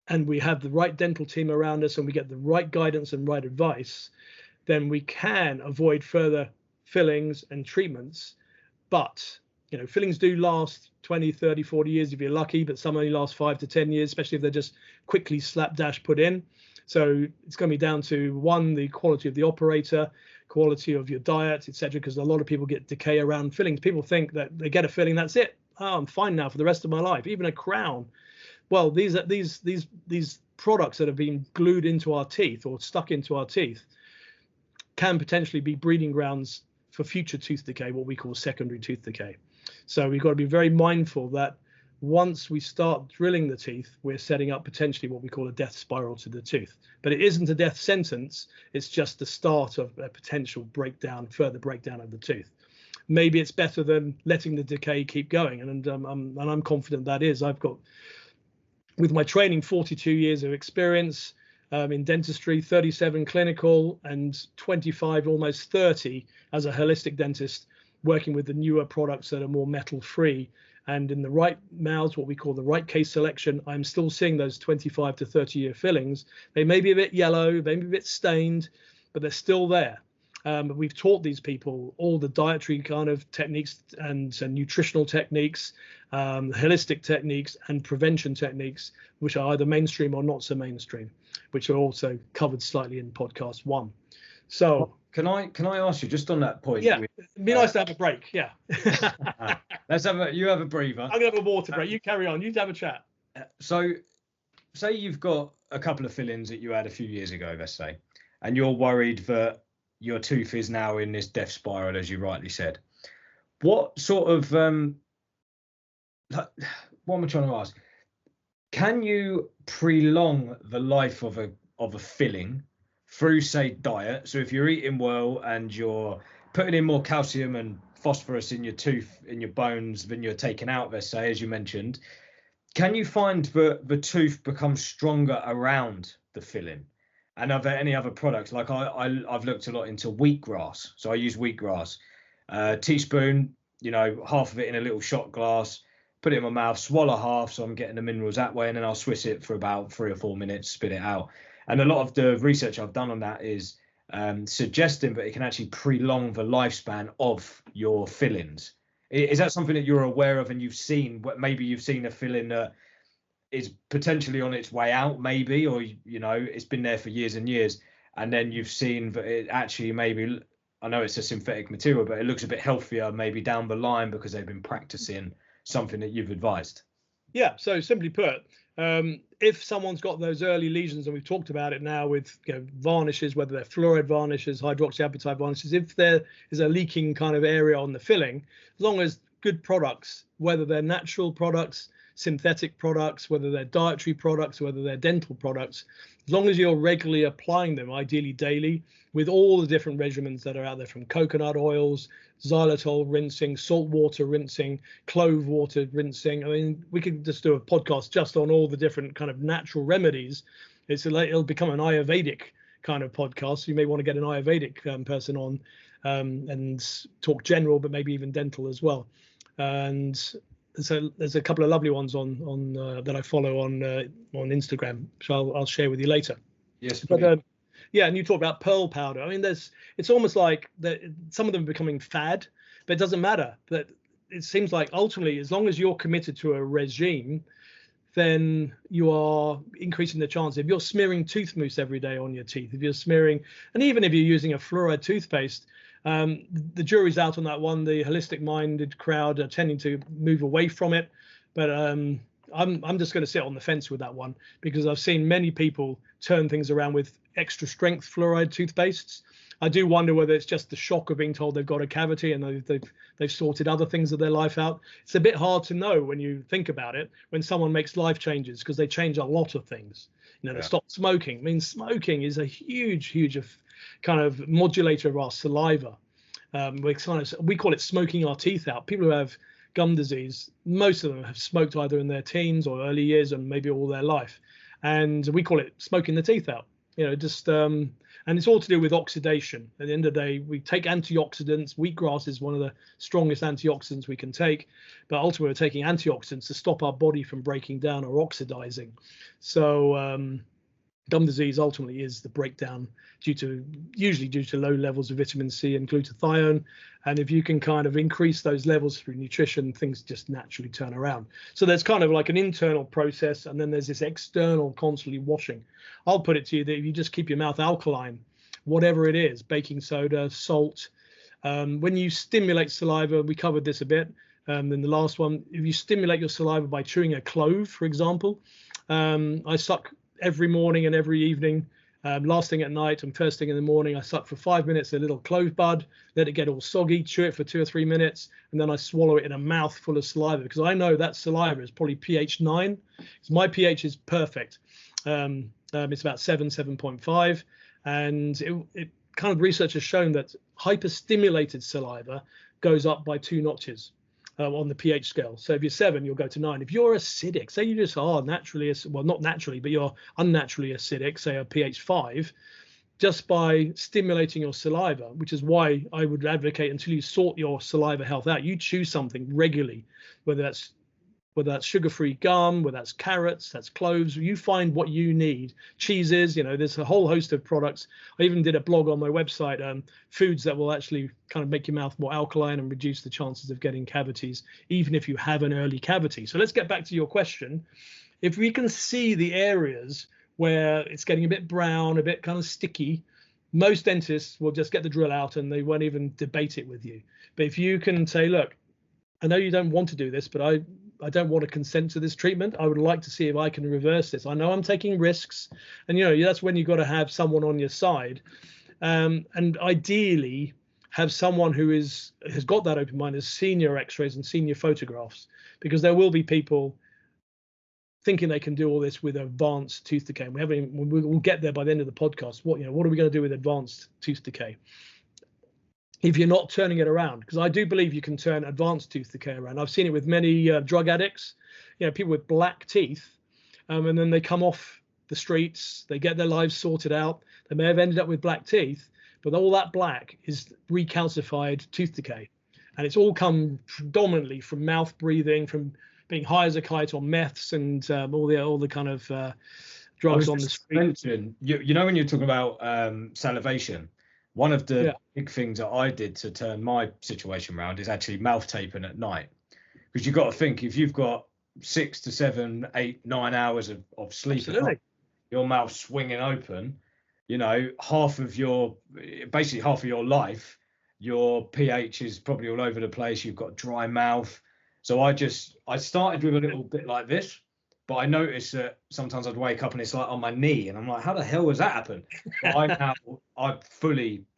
and we have the right dental team around us and we get the right guidance and right advice, then we can avoid further fillings and treatments. But fillings do last 20, 30, 40 years if you're lucky, but some only last 5 to 10 years, especially if they're just quickly slapdash put in. So it's going to be down to, one, the quality of the operator, quality of your diet, etc. Because a lot of people get decay around fillings. People think that they get a filling, that's it. Oh, I'm fine now for the rest of my life. Even a crown. Well, these products that have been glued into our teeth or stuck into our teeth can potentially be breeding grounds for future tooth decay, what we call secondary tooth decay. So we've got to be very mindful that once we start drilling the teeth, we're setting up potentially what we call a death spiral to the tooth. But it isn't a death sentence. It's just the start of a potential further breakdown of the tooth. Maybe it's better than letting the decay keep going. And I'm confident that is. I've got, with my training, 42 years of experience in dentistry, 37 clinical and 25, almost 30 as a holistic dentist, working with the newer products that are more metal free. And in the right mouths, what we call the right case selection, I'm still seeing those 25 to 30 year fillings. They may be a bit yellow, maybe a bit stained, but they're still there. But we've taught these people all the dietary kind of techniques and nutritional techniques, holistic techniques and prevention techniques, which are either mainstream or not so mainstream, which are also covered slightly in podcast 1. So can I ask you just on that point? Yeah, it'd be nice to have a break. Yeah. You have a breather. I'm gonna have a water break. You carry on. You have a chat. So say you've got a couple of fillings that you had a few years ago, let's say, and you're worried that your tooth is now in this death spiral, as you rightly said. What sort of what am I trying to ask? Can you prolong the life of a filling through, say, diet? So if you're eating well and you're putting in more calcium and phosphorus in your tooth, in your bones than you're taking out, let's say, as you mentioned, can you find that the tooth becomes stronger around the filling? And are there any other products? Like I've looked a lot into wheatgrass. So I use wheatgrass, teaspoon, half of it in a little shot glass, put it in my mouth, swallow half, so I'm getting the minerals that way, and then I'll swish it for about 3 or 4 minutes, spit it out. And a lot of the research I've done on that is suggesting that it can actually prolong the lifespan of your fillings. Is that something that you're aware of and you've seen? Maybe you've seen a filling that is potentially on its way out, maybe, or it's been there for years and years, and then you've seen that it actually maybe, I know it's a synthetic material, but it looks a bit healthier maybe down the line because they've been practicing something that you've advised. Yeah, so simply put, if someone's got those early lesions, and we've talked about it now with varnishes, whether they're fluoride varnishes, hydroxyapatite varnishes, if there is a leaking kind of area on the filling, as long as good products, whether they're natural products, synthetic products, whether they're dietary products, whether they're dental products, as long as you're regularly applying them, ideally daily, with all the different regimens that are out there, from coconut oils, xylitol rinsing, salt water rinsing, clove water rinsing. I mean, we could just do a podcast just on all the different kind of natural remedies. It'll become an Ayurvedic kind of podcast. You may want to get an Ayurvedic person on and talk general, but maybe even dental as well. And so there's a couple of lovely ones on that I follow on Instagram, so I'll share with you later. Yes, but yeah, and you talk about pearl powder. I mean, it's almost like some of them are becoming fad, but it doesn't matter. But it seems like ultimately, as long as you're committed to a regime, then you are increasing the chance. If you're smearing tooth mousse every day on your teeth, if you're smearing, and even if you're using a fluoride toothpaste, the jury's out on that one. The holistic-minded crowd are tending to move away from it, but I'm just going to sit on the fence with that one, because I've seen many people turn things around with extra strength fluoride toothpastes. I do wonder whether it's just the shock of being told they've got a cavity and they've sorted other things of their life out. It's a bit hard to know when you think about it, when someone makes life changes, because they change a lot of things. They stop smoking. I mean, smoking is a huge kind of modulator of our saliva. We call it smoking our teeth out. People who have gum disease, most of them have smoked either in their teens or early years and maybe all their life, and we call it smoking the teeth out. And it's all to do with oxidation. At the end of the day, we take antioxidants. Wheatgrass is one of the strongest antioxidants we can take, but ultimately we're taking antioxidants to stop our body from breaking down or oxidizing. So gum disease ultimately is the breakdown usually due to low levels of vitamin C and glutathione. And if you can kind of increase those levels through nutrition, things just naturally turn around. So there's kind of like an internal process, and then there's this external constantly washing. I'll put it to you that if you just keep your mouth alkaline, whatever it is, baking soda, salt, when you stimulate saliva, we covered this a bit in the last one. If you stimulate your saliva by chewing a clove, for example, I suck every morning and every evening, last thing at night and first thing in the morning. I suck for 5 minutes a little clove bud, let it get all soggy, chew it for 2 or 3 minutes, and then I swallow it in a mouthful of saliva, because I know that saliva is probably pH 9. My pH is perfect. It's about 7.5, and it kind of research has shown that hyperstimulated saliva goes up by 2 notches. On the pH scale. So if you're 7, you'll go to 9. If you're acidic, say you just are naturally, well, not naturally, but you're unnaturally acidic, say a pH 5, just by stimulating your saliva, which is why I would advocate, until you sort your saliva health out, you choose something regularly, whether that's sugar-free gum, whether that's carrots, that's cloves. You find what you need. Cheeses, there's a whole host of products. I even did a blog on my website, foods that will actually kind of make your mouth more alkaline and reduce the chances of getting cavities, even if you have an early cavity. So let's get back to your question. If we can see the areas where it's getting a bit brown, a bit kind of sticky, most dentists will just get the drill out and they won't even debate it with you. But if you can say, look, I know you don't want to do this, but I don't want to consent to this treatment. I would like to see if I can reverse this. I know I'm taking risks, and that's when you've got to have someone on your side, and ideally have someone who has got that open mind, has seen your X-rays and seen your photographs, because there will be people thinking they can do all this with advanced tooth decay. We'll get there by the end of the podcast. What are we going to do with advanced tooth decay? If you're not turning it around, because I do believe you can turn advanced tooth decay around. I've seen it with many drug addicts, people with black teeth, and then they come off the streets, they get their lives sorted out. They may have ended up with black teeth, but all that black is recalcified tooth decay. And it's all come predominantly from mouth breathing, from being high as a kite on meths and all the kind of drugs on the street. When you're talking about salivation, one of the big things that I did to turn my situation around is actually mouth taping at night. Because you've got to think, if you've got 6 to 7, 8, 9 hours of sleep, your mouth swinging open, half of your life, your pH is probably all over the place. You've got dry mouth, So I started with a little bit like this, but I noticed that sometimes I'd wake up and it's like on my knee, and I'm like, how the hell has that happened? But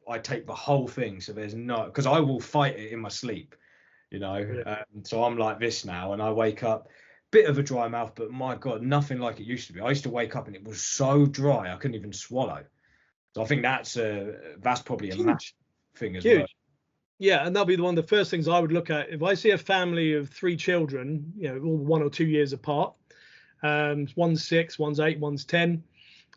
I take the whole thing, so there's no, because I will fight it in my sleep, you know. Yeah. So I'm like this now, and I wake up, bit of a dry mouth, but my God, nothing like it used to be. I used to wake up and it was so dry I couldn't even swallow. So I think that's probably a massive thing as well. Yeah, and that'll be one of the first things I would look at if I see a family of 3 children, you know, all 1 or 2 years apart. One's 6, one's 8, one's 10,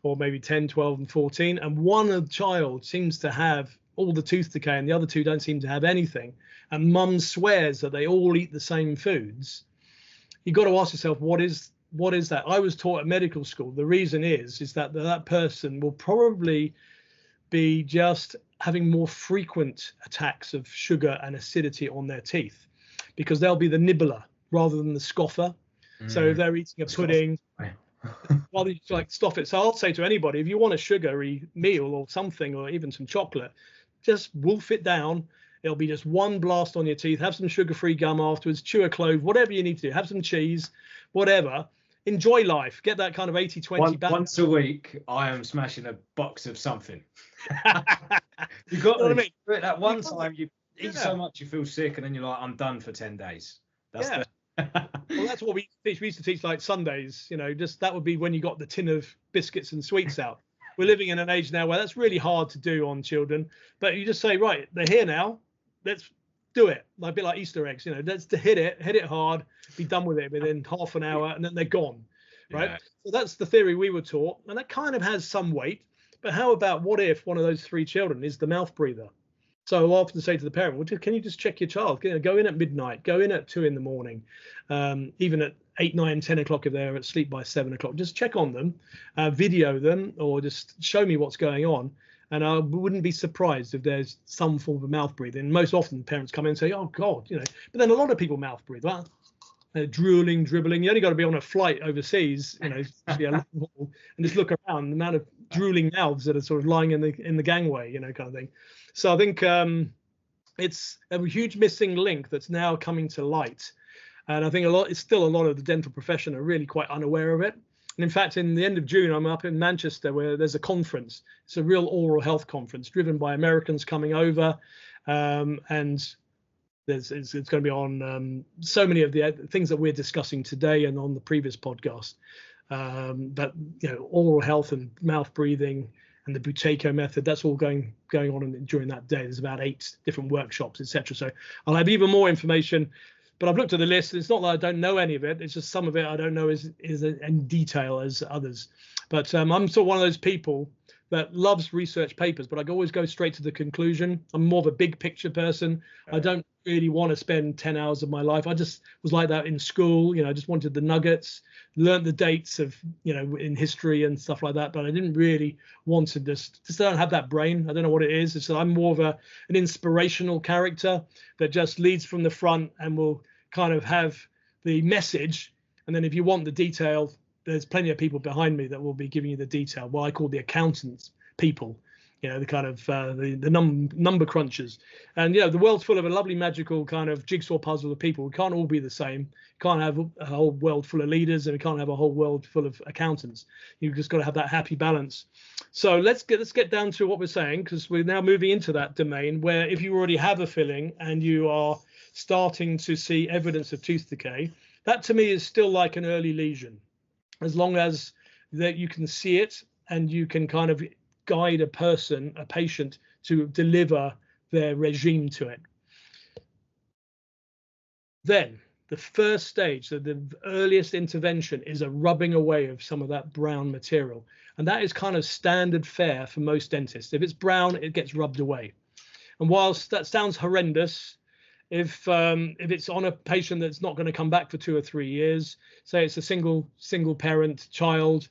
or maybe 10, 12, and 14, and one of the child seems to have all the tooth decay, and the other 2 don't seem to have anything. And mum swears that they all eat the same foods. You've got to ask yourself, what is that? I was taught at medical school. The reason is that person will probably be just having more frequent attacks of sugar and acidity on their teeth, because they'll be the nibbler rather than the scoffer. So if they're eating a pudding, well, they just like stop it. So I'll say to anybody, if you want a sugary meal or something, or even some chocolate, just wolf it down. It'll be just one blast on your teeth. Have some sugar-free gum afterwards, chew a clove, whatever you need to do. Have some cheese, whatever. Enjoy life. Get that kind of 80-20 balance. Once a week, I am smashing a box of something. You got what I mean? That one time you eat so much you feel sick, and then you're like, I'm done for 10 days. Well, that's what we teach. We used to teach like Sundays, you know, just that would be when you got the tin of biscuits and sweets out. We're living in an age now where that's really hard to do on children, but you just say, right, they're here now, let's do it. Like a bit like Easter eggs, you know, let's hit it hard, be done with it within half an hour, and then they're gone, right? So that's the theory we were taught, and that kind of has some weight. But how about, what if one of those 3 children is the mouth breather? So I often say to the parent, well, can you just check your child? Go in at midnight, go in at 2 in the morning, even at 8, 9, 10 o'clock if they're asleep by 7 o'clock. Just check on them, video them, or just show me what's going on. And I wouldn't be surprised if there's some form of mouth breathing. Most often parents come in and say, oh, God, you know. But then a lot of people mouth breathe. Well, drooling, dribbling. You only got to be on a flight overseas, you know, and just look around the amount of drooling mouths that are sort of lying in the gangway, you know, kind of thing. So I think it's a huge missing link that's now coming to light, and I think it's still a lot of the dental profession are really quite unaware of it. And in fact, in the end of June, I'm up in Manchester where there's a conference. It's a real oral health conference driven by Americans coming over, and it's going to be on so many of the things that we're discussing today and on the previous podcast. But you know, oral health and mouth breathing and the Buteyko method, that's all going on during that day. There's about 8 different workshops, etc. So I'll have even more information. But I've looked at the list. It's not that I don't know any of it. It's just some of it I don't know is in detail as others. But I'm sort of one of those people that loves research papers, but I always go straight to the conclusion. I'm more of a big picture person. I don't really want to spend 10 hours of my life. I just was like that in school. You know, I just wanted the nuggets, learned the dates of, you know, in history and stuff like that. But I didn't really want to just don't have that brain. I don't know what it is. It's that I'm more of an inspirational character that just leads from the front and will kind of have the message. And then if you want the detail, there's plenty of people behind me that will be giving you the detail. What I call the accountants people, you know, the kind of the number crunchers. And you know, the world's full of a lovely magical kind of jigsaw puzzle of people. We can't all be the same. You can't have a whole world full of leaders, and we can't have a whole world full of accountants. You've just got to have that happy balance. So let's get down to what we're saying, because we're now moving into that domain where if you already have a filling and you are starting to see evidence of tooth decay, that to me is still like an early lesion. As long as that you can see it and you can kind of guide a patient to deliver their regime to it. Then the first stage, the earliest intervention, is a rubbing away of some of that brown material. And that is kind of standard fare for most dentists. If it's brown, it gets rubbed away. And whilst that sounds horrendous, if it's on a patient that's not going to come back for 2 or 3 years, say it's a single parent child,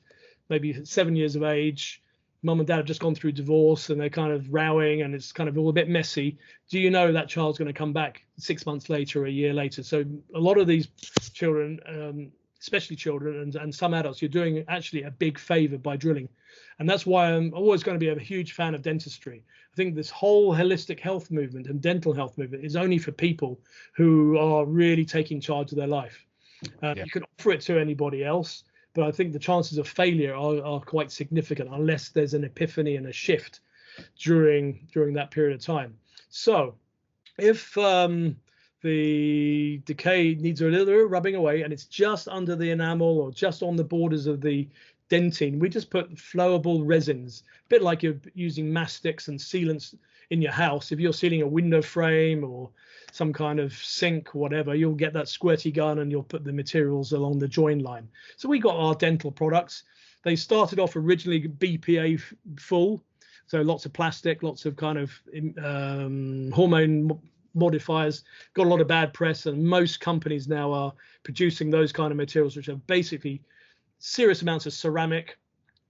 maybe 7 years of age, mum and dad have just gone through divorce and they're kind of rowing and it's kind of all a bit messy, do you know that child's going to come back 6 months later or a year later? So a lot of these children especially children and some adults, you're doing actually a big favor by drilling. And that's why I'm always going to be a huge fan of dentistry. I think this whole holistic health movement and dental health movement is only for people who are really taking charge of their life. You can offer it to anybody else, but I think the chances of failure are quite significant unless there's an epiphany and a shift during that period of time. So if the decay needs a little bit of rubbing away and it's just under the enamel or just on the borders of the dentine, we just put flowable resins, a bit like you're using mastics and sealants in your house. If you're sealing a window frame or some kind of sink, whatever, you'll get that squirty gun and you'll put the materials along the join line. So we got our dental products. They started off originally BPA full, so lots of plastic, lots of kind of hormone modifiers, got a lot of bad press, and most companies now are producing those kind of materials, which are basically serious amounts of ceramic,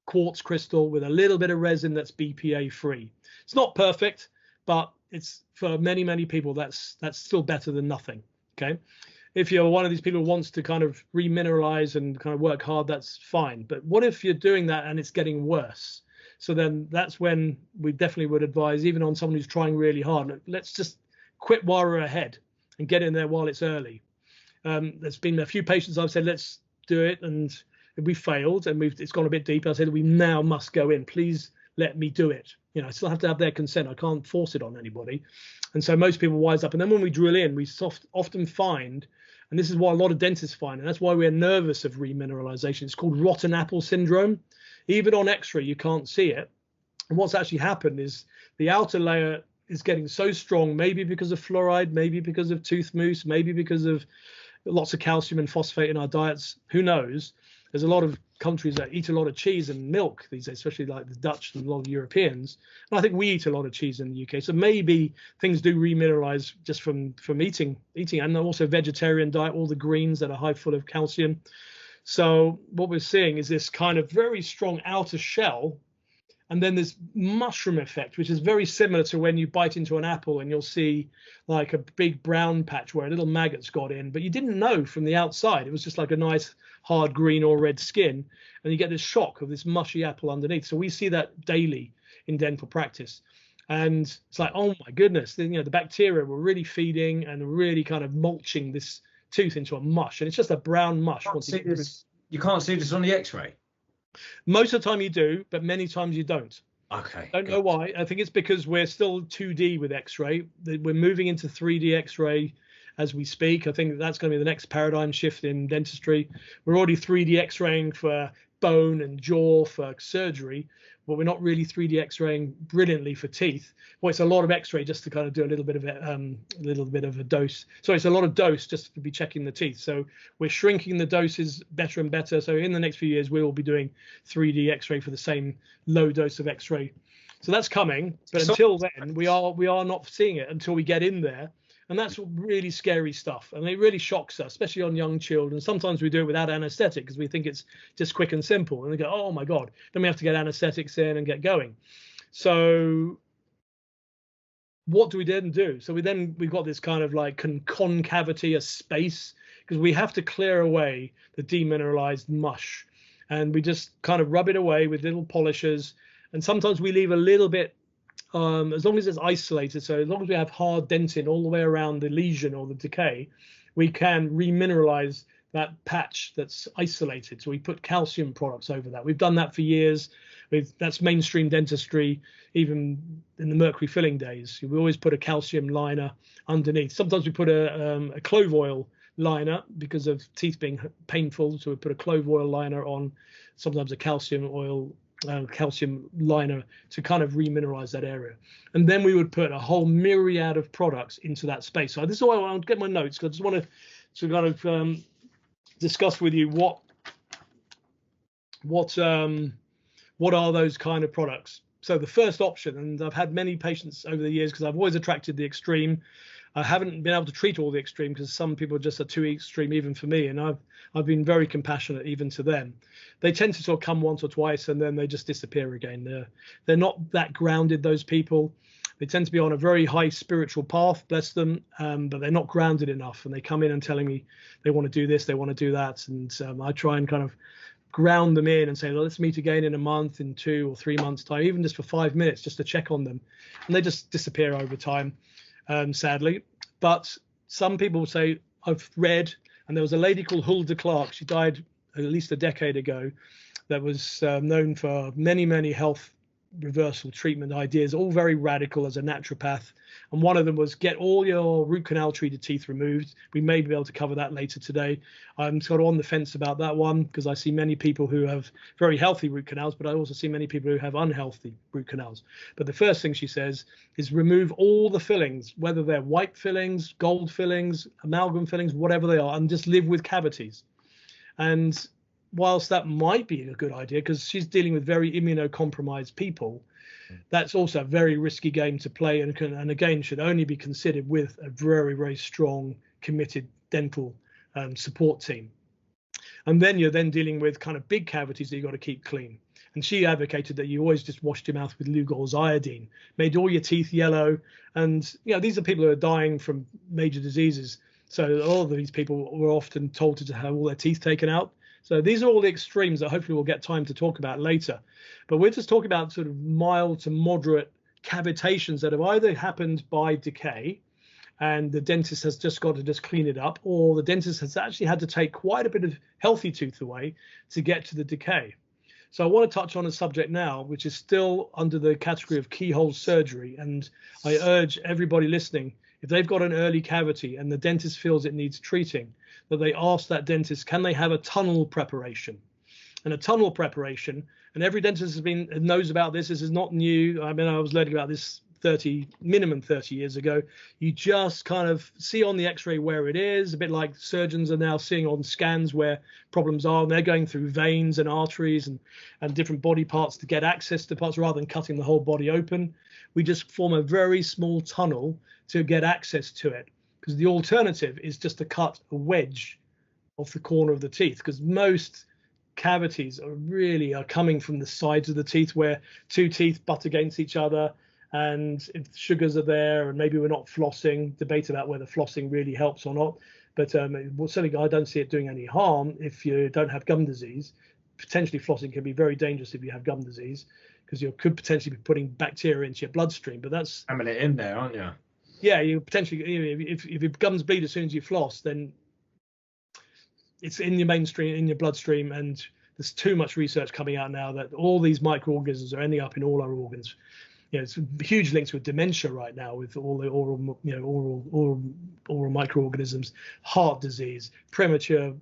quartz crystal with a little bit of resin that's BPA free. It's not perfect, but it's, for many people, that's still better than nothing. Okay, if you're one of these people who wants to kind of remineralize and kind of work hard, that's fine. But what if you're doing that and it's getting worse? So then that's when we definitely would advise, even on someone who's trying really hard, let's just quit while we're ahead and get in there while it's early. There's been a few patients I've said, let's do it, and we failed and it's gone a bit deeper. I said, we now must go in. Please let me do it. You know, I still have to have their consent. I can't force it on anybody. And so most people wise up. And then when we drill in, we often find, and this is what a lot of dentists find, and that's why we're nervous of remineralization. It's called rotten apple syndrome. Even on X-ray, you can't see it. And what's actually happened is the outer layer is getting so strong, maybe because of fluoride, maybe because of tooth mousse, maybe because of lots of calcium and phosphate in our diets. Who knows? There's a lot of countries that eat a lot of cheese and milk these days, especially like the Dutch and a lot of Europeans. And I think we eat a lot of cheese in the UK. So maybe things do remineralize just from eating, and also vegetarian diet, all the greens that are high full of calcium. So what we're seeing is this kind of very strong outer shell, and then this mushroom effect, which is very similar to when you bite into an apple and you'll see like a big brown patch where a little maggot's got in, but you didn't know from the outside. It was just like a nice hard green or red skin, and you get this shock of this mushy apple underneath. So we see that daily in dental practice. And it's like, oh my goodness, you know, the bacteria were really feeding and really kind of mulching this tooth into a mush, and it's just a brown mush. You can't see this on the X-ray. Most of the time you do, but many times you don't. Okay. Don't know why. I think it's because we're still 2D with X-ray. We're moving into 3D X-ray as we speak. I think that's going to be the next paradigm shift in dentistry. We're already 3D X-raying for bone and jaw for surgery, but we're not really 3D X-raying brilliantly for teeth. Well, it's a lot of X-ray just to kind of do a little bit of a dose. So it's a lot of dose just to be checking the teeth. So we're shrinking the doses better and better. So in the next few years, we will be doing 3D X-ray for the same low dose of X-ray. So that's coming. But until then, we are not seeing it until we get in there. And that's really scary stuff. And it really shocks us, especially on young children. Sometimes we do it without anesthetic because we think it's just quick and simple. And they go, oh my God, then we have to get anesthetics in and get going. So what do we then do? So we've got this kind of like concavity, a space, because we have to clear away the demineralized mush. And we just kind of rub it away with little polishers. And sometimes we leave a little bit, as long as it's isolated, so as long as we have hard dentin all the way around the lesion or the decay, we can remineralize that patch that's isolated. So we put calcium products over that. We've done that for years. That's mainstream dentistry, even in the mercury filling days. We always put a calcium liner underneath. Sometimes we put a clove oil liner because of teeth being painful, so we put a clove oil liner on, sometimes a calcium liner to kind of remineralize that area. And then we would put a whole myriad of products into that space. So this is why I want to get my notes, because I just want to kind of discuss with you what are those kind of products. So the first option, and I've had many patients over the years because I've always attracted the extreme. I haven't been able to treat all the extreme because some people just are too extreme even for me, and I've been very compassionate even to them. They tend to sort of come once or twice and then they just disappear again. They're not that grounded, those people. They tend to be on a very high spiritual path, bless them, but they're not grounded enough. And they come in and telling me they want to do this, they want to do that. And I try and kind of ground them in and say, well, let's meet again in a month, in 2 or 3 months time, even just for 5 minutes, just to check on them. And they just disappear over time, sadly. But some people say, I've read, and there was a lady called Hulda Clark. She died at least a decade ago, that was known for many, many health reversal treatment ideas, all very radical as a naturopath. And one of them was get all your root canal treated teeth removed. We may be able to cover that later today. I'm sort of on the fence about that one because I see many people who have very healthy root canals, but I also see many people who have unhealthy root canals. But the first thing she says is remove all the fillings, whether they're white fillings, gold fillings, amalgam fillings, whatever they are, and just live with cavities. And whilst that might be a good idea because she's dealing with very immunocompromised people, that's also a very risky game to play, and again should only be considered with a very, very strong, committed dental support team. And then you're then dealing with kind of big cavities that you've got to keep clean. And she advocated that you always just washed your mouth with Lugol's iodine, made all your teeth yellow. And these are people who are dying from major diseases. So all of these people were often told to have all their teeth taken out. So these are all the extremes that hopefully we'll get time to talk about later. But we're just talking about sort of mild to moderate cavitations that have either happened by decay and the dentist has just got to just clean it up, or the dentist has actually had to take quite a bit of healthy tooth away to get to the decay. So I want to touch on a subject now, which is still under the category of keyhole surgery. And I urge everybody listening, if they've got an early cavity and the dentist feels it needs treating, that they ask that dentist, can they have a tunnel preparation? And a tunnel preparation, and every dentist knows about this. This is not new. I mean, I was learning about this minimum 30 years ago. You just kind of see on the x-ray where it is, a bit like surgeons are now seeing on scans where problems are, and they're going through veins and arteries and different body parts to get access to parts rather than cutting the whole body open. We just form a very small tunnel to get access to it, because the alternative is just to cut a wedge off the corner of the teeth, because most cavities are coming from the sides of the teeth where two teeth butt against each other, and if sugars are there and maybe we're not flossing, debate about whether flossing really helps or not, but certainly I don't see it doing any harm if you don't have gum disease. Potentially flossing can be very dangerous if you have gum disease, because you could potentially be putting bacteria into your bloodstream, but that's having it in there, aren't you? Yeah, you potentially, if your gums bleed as soon as you floss, then it's in your mainstream, in your bloodstream, and there's too much research coming out now that all these microorganisms are ending up in all our organs. It's huge links with dementia right now with all the oral microorganisms, heart disease, premature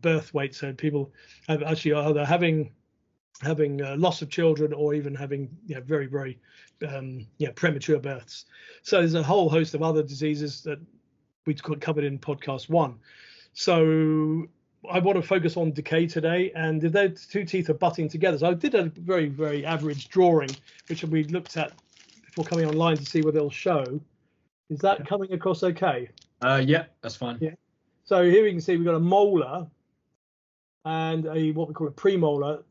birth weight. So people have actually either having loss of children or even having very, very premature births. So there's a whole host of other diseases that we covered in podcast 1. So I want to focus on decay today, and if those two teeth are butting together, so I did a very, very average drawing, which we looked at before coming online to see what it'll show. Is that coming across okay? Yeah, that's fine. Yeah. So here you can see we've got a molar and what we call a premolar,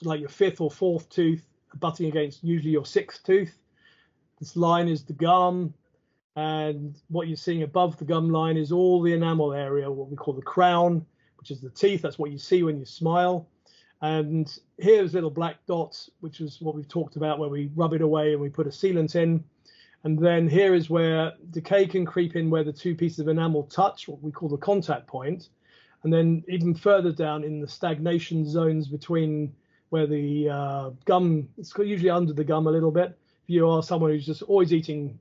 like your 5th or 4th tooth butting against usually your 6th tooth. This line is the gum, and what you're seeing above the gum line is all the enamel area, what we call the crown, which is the teeth. That's what you see when you smile. And here's little black dots, which is what we've talked about, where we rub it away and we put a sealant in. And then here is where decay can creep in, where the two pieces of enamel touch, what we call the contact point. And then even further down in the stagnation zones between where the gum, it's usually under the gum a little bit. If you are someone who's just always eating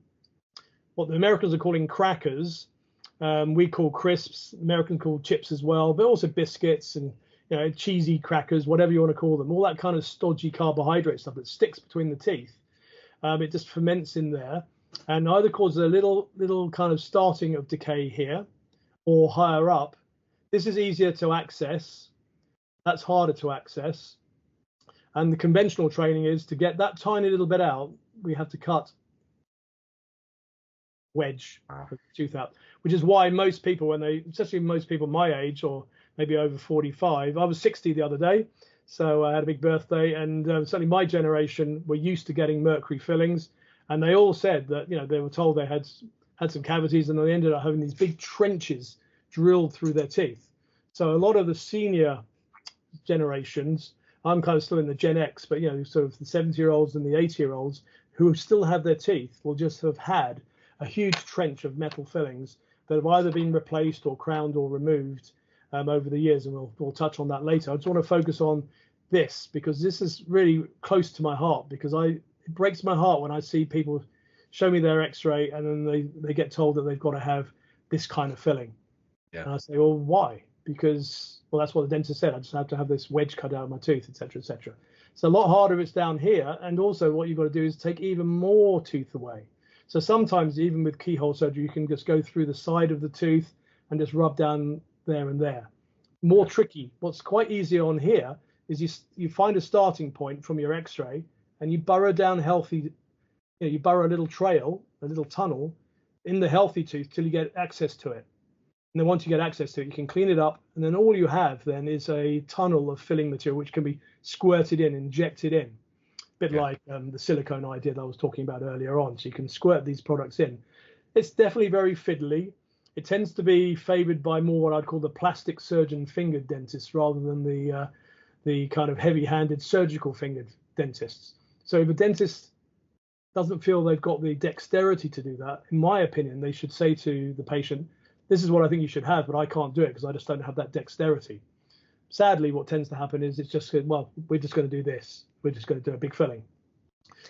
what the Americans are calling crackers, we call crisps, Americans call chips as well, but also biscuits and cheesy crackers, whatever you want to call them, all that kind of stodgy carbohydrate stuff that sticks between the teeth. It just ferments in there and either causes a little kind of starting of decay here or higher up. This is easier to access. That's harder to access. And the conventional training is to get that tiny little bit out, we have to cut wedge the tooth out, which is why most people, especially most people my age or maybe over 45, I was 60 the other day, so I had a big birthday, and certainly my generation were used to getting mercury fillings, and they all said that, you know, they were told they had some cavities, and they ended up having these big trenches drilled through their teeth. So a lot of the senior generations, I'm kind of still in the Gen X, but, you know, sort of the 70-year-olds and the 80-year-olds who still have their teeth will just have had a huge trench of metal fillings that have either been replaced or crowned or removed over the years, and we'll touch on that later. I just want to focus on this because this is really close to my heart, because it breaks my heart when I see people show me their x-ray and then they get told that they've got to have this kind of filling. Yeah. And I say, well, why? Because, well, that's what the dentist said. I just have to have this wedge cut out of my tooth, etc., etc. It's a lot harder if it's down here, and also what you've got to do is take even more tooth away. So sometimes even with keyhole surgery, you can just go through the side of the tooth and just rub down there and there. More tricky. What's quite easy on here is you find a starting point from your x-ray and you burrow down healthy, you burrow a little trail, a little tunnel in the healthy tooth till you get access to it. And then once you get access to it, you can clean it up, and then all you have then is a tunnel of filling material which can be squirted in, injected in. Bit like the silicone idea that I was talking about earlier on. So you can squirt these products in. It's definitely very fiddly. It tends to be favored by more what I'd call the plastic surgeon fingered dentists rather than the kind of heavy-handed surgical fingered dentists. So if a dentist doesn't feel they've got the dexterity to do that, in my opinion, they should say to the patient, this is what I think you should have, but I can't do it because I just don't have that dexterity. Sadly, what tends to happen is it's just, well, we're just going to do this. We're just going to do a big filling.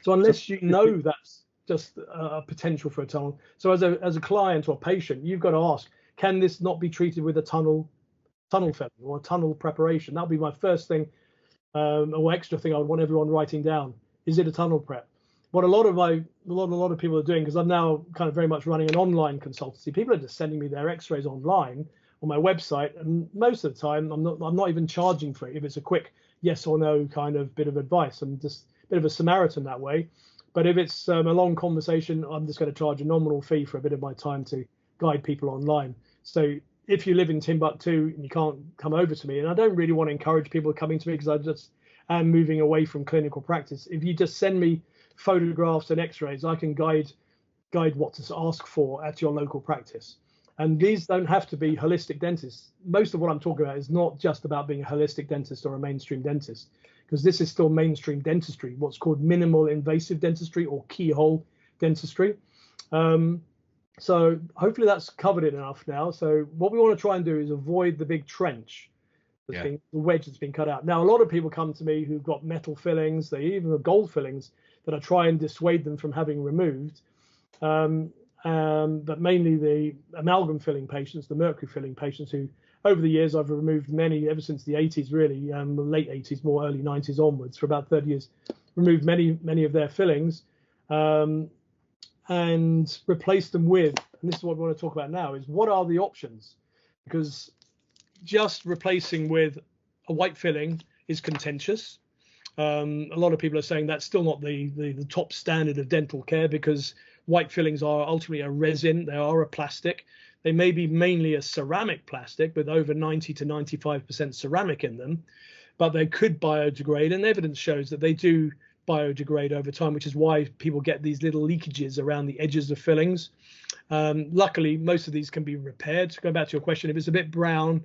So unless you know that's just a potential for a tunnel. So as a client or patient, you've got to ask, can this not be treated with a tunnel filling or a tunnel preparation? That would be my first thing, or extra thing I would want everyone writing down. Is it a tunnel prep? What a lot of people are doing, because I'm now kind of very much running an online consultancy. People are just sending me their x-rays online on my website, and most of the time I'm not even charging for it if it's a quick yes or no kind of bit of advice. I'm just a bit of a Samaritan that way. But if it's a long conversation, I'm just going to charge a nominal fee for a bit of my time to guide people online. So if you live in Timbuktu and you can't come over to me, and I don't really want to encourage people coming to me because I just am moving away from clinical practice. If you just send me photographs and x-rays, I can guide what to ask for at your local practice. And these don't have to be holistic dentists. Most of what I'm talking about is not just about being a holistic dentist or a mainstream dentist, because this is still mainstream dentistry, what's called minimal invasive dentistry or keyhole dentistry. So hopefully that's covered it enough now. So what we want to try and do is avoid the big trench, the wedge that's been cut out. Now, a lot of people come to me who've got metal fillings, they even have gold fillings, that I try and dissuade them from having removed. But mainly the amalgam filling patients, the mercury filling patients, who over the years I've removed many, ever since the 80s really, late 80s, more early 90s onwards, for about 30 years, removed many of their fillings and replaced them with, and this is what we want to talk about now, is what are the options? Because just replacing with a white filling is contentious. A lot of people are saying that's still not the top standard of dental care, because white fillings are ultimately a resin. They are a plastic. They may be mainly a ceramic plastic with over 90 to 95% ceramic in them, but they could biodegrade, and evidence shows that they do biodegrade over time, which is why people get these little leakages around the edges of fillings. Luckily, most of these can be repaired. Going back to your question, if it's a bit brown,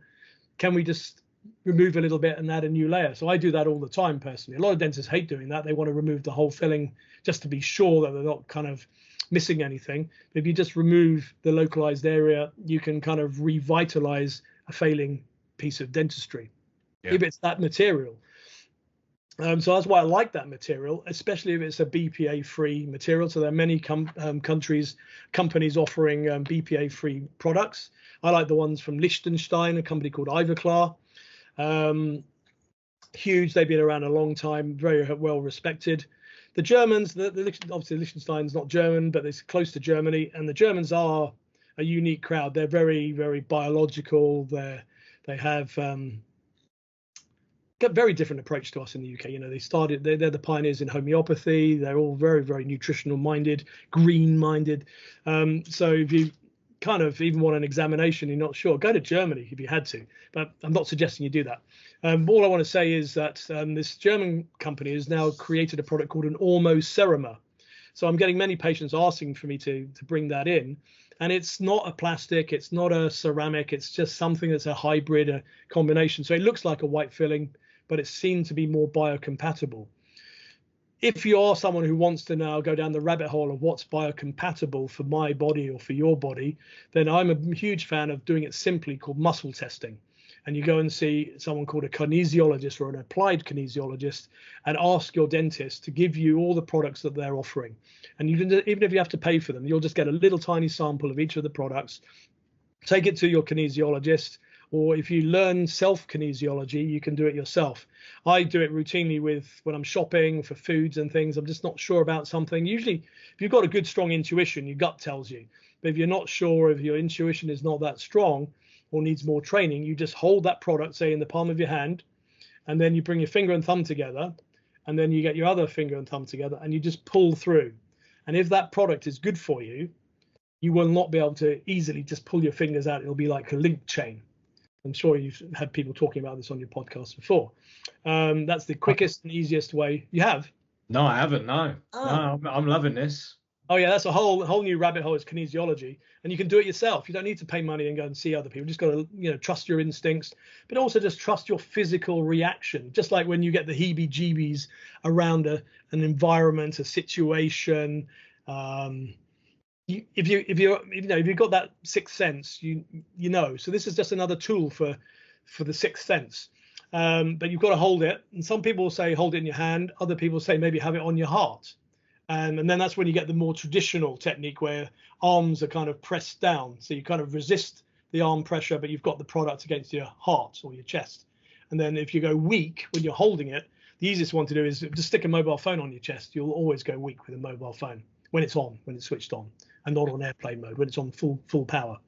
can we just remove a little bit and add a new layer? So I do that all the time personally. A lot of dentists hate doing that. They want to remove the whole filling just to be sure that they're not kind of missing anything. But if you just remove the localized area, you can kind of revitalize a failing piece of dentistry, if it's that material. So that's why I like that material, especially if it's a BPA-free material. So there are many companies offering BPA-free products. I like the ones from Liechtenstein, a company called Ivoclar. Huge, they've been around a long time, very well respected. The Germans, obviously Liechtenstein's not German, but it's close to Germany, and the Germans are a unique crowd. They're very, very biological. They have a very different approach to us in the UK. You know, they're the pioneers in homeopathy. They're all very, very nutritional minded, green minded. So if you kind of even want an examination, you're not sure, go to Germany if you had to, but I'm not suggesting you do that. All I want to say is that this German company has now created a product called an Ormo Cerama, So I'm getting many patients asking for me to bring that in. And it's not a plastic, it's not a ceramic, it's just something that's a hybrid, a combination. So it looks like a white filling, but it's seen to be more biocompatible. If you are someone who wants to now go down the rabbit hole of what's biocompatible for my body or for your body, then I'm a huge fan of doing it simply called muscle testing. And you go and see someone called a kinesiologist or an applied kinesiologist and ask your dentist to give you all the products that they're offering. And you can, even if you have to pay for them, you'll just get a little tiny sample of each of the products, take it to your kinesiologist, or if you learn self-kinesiology, you can do it yourself. I do it routinely when I'm shopping for foods and things. I'm just not sure about something. Usually, if you've got a good, strong intuition, your gut tells you. But if you're not sure, if your intuition is not that strong or needs more training, you just hold that product, say, in the palm of your hand, and then you bring your finger and thumb together, and then you get your other finger and thumb together, and you just pull through. And if that product is good for you, you will not be able to easily just pull your fingers out. It'll be like a link chain. I'm sure you've had people talking about this on your podcast before. That's the quickest and easiest way. You have? No, I haven't. No, no, I'm loving this. Oh yeah, that's a whole new rabbit hole. Is kinesiology, and you can do it yourself. You don't need to pay money and go and see other people. You just got to, trust your instincts, but also just trust your physical reaction. Just like when you get the heebie-jeebies around an environment, a situation. If you've got that sixth sense, you know. So this is just another tool for the sixth sense. But you've got to hold it. And some people say hold it in your hand. Other people say maybe have it on your heart. And then that's when you get the more traditional technique where arms are kind of pressed down. So you kind of resist the arm pressure, but you've got the product against your heart or your chest. And then if you go weak when you're holding it, the easiest one to do is just stick a mobile phone on your chest. You'll always go weak with a mobile phone when it's on, when it's switched on, and not on airplane mode, when it's on full power.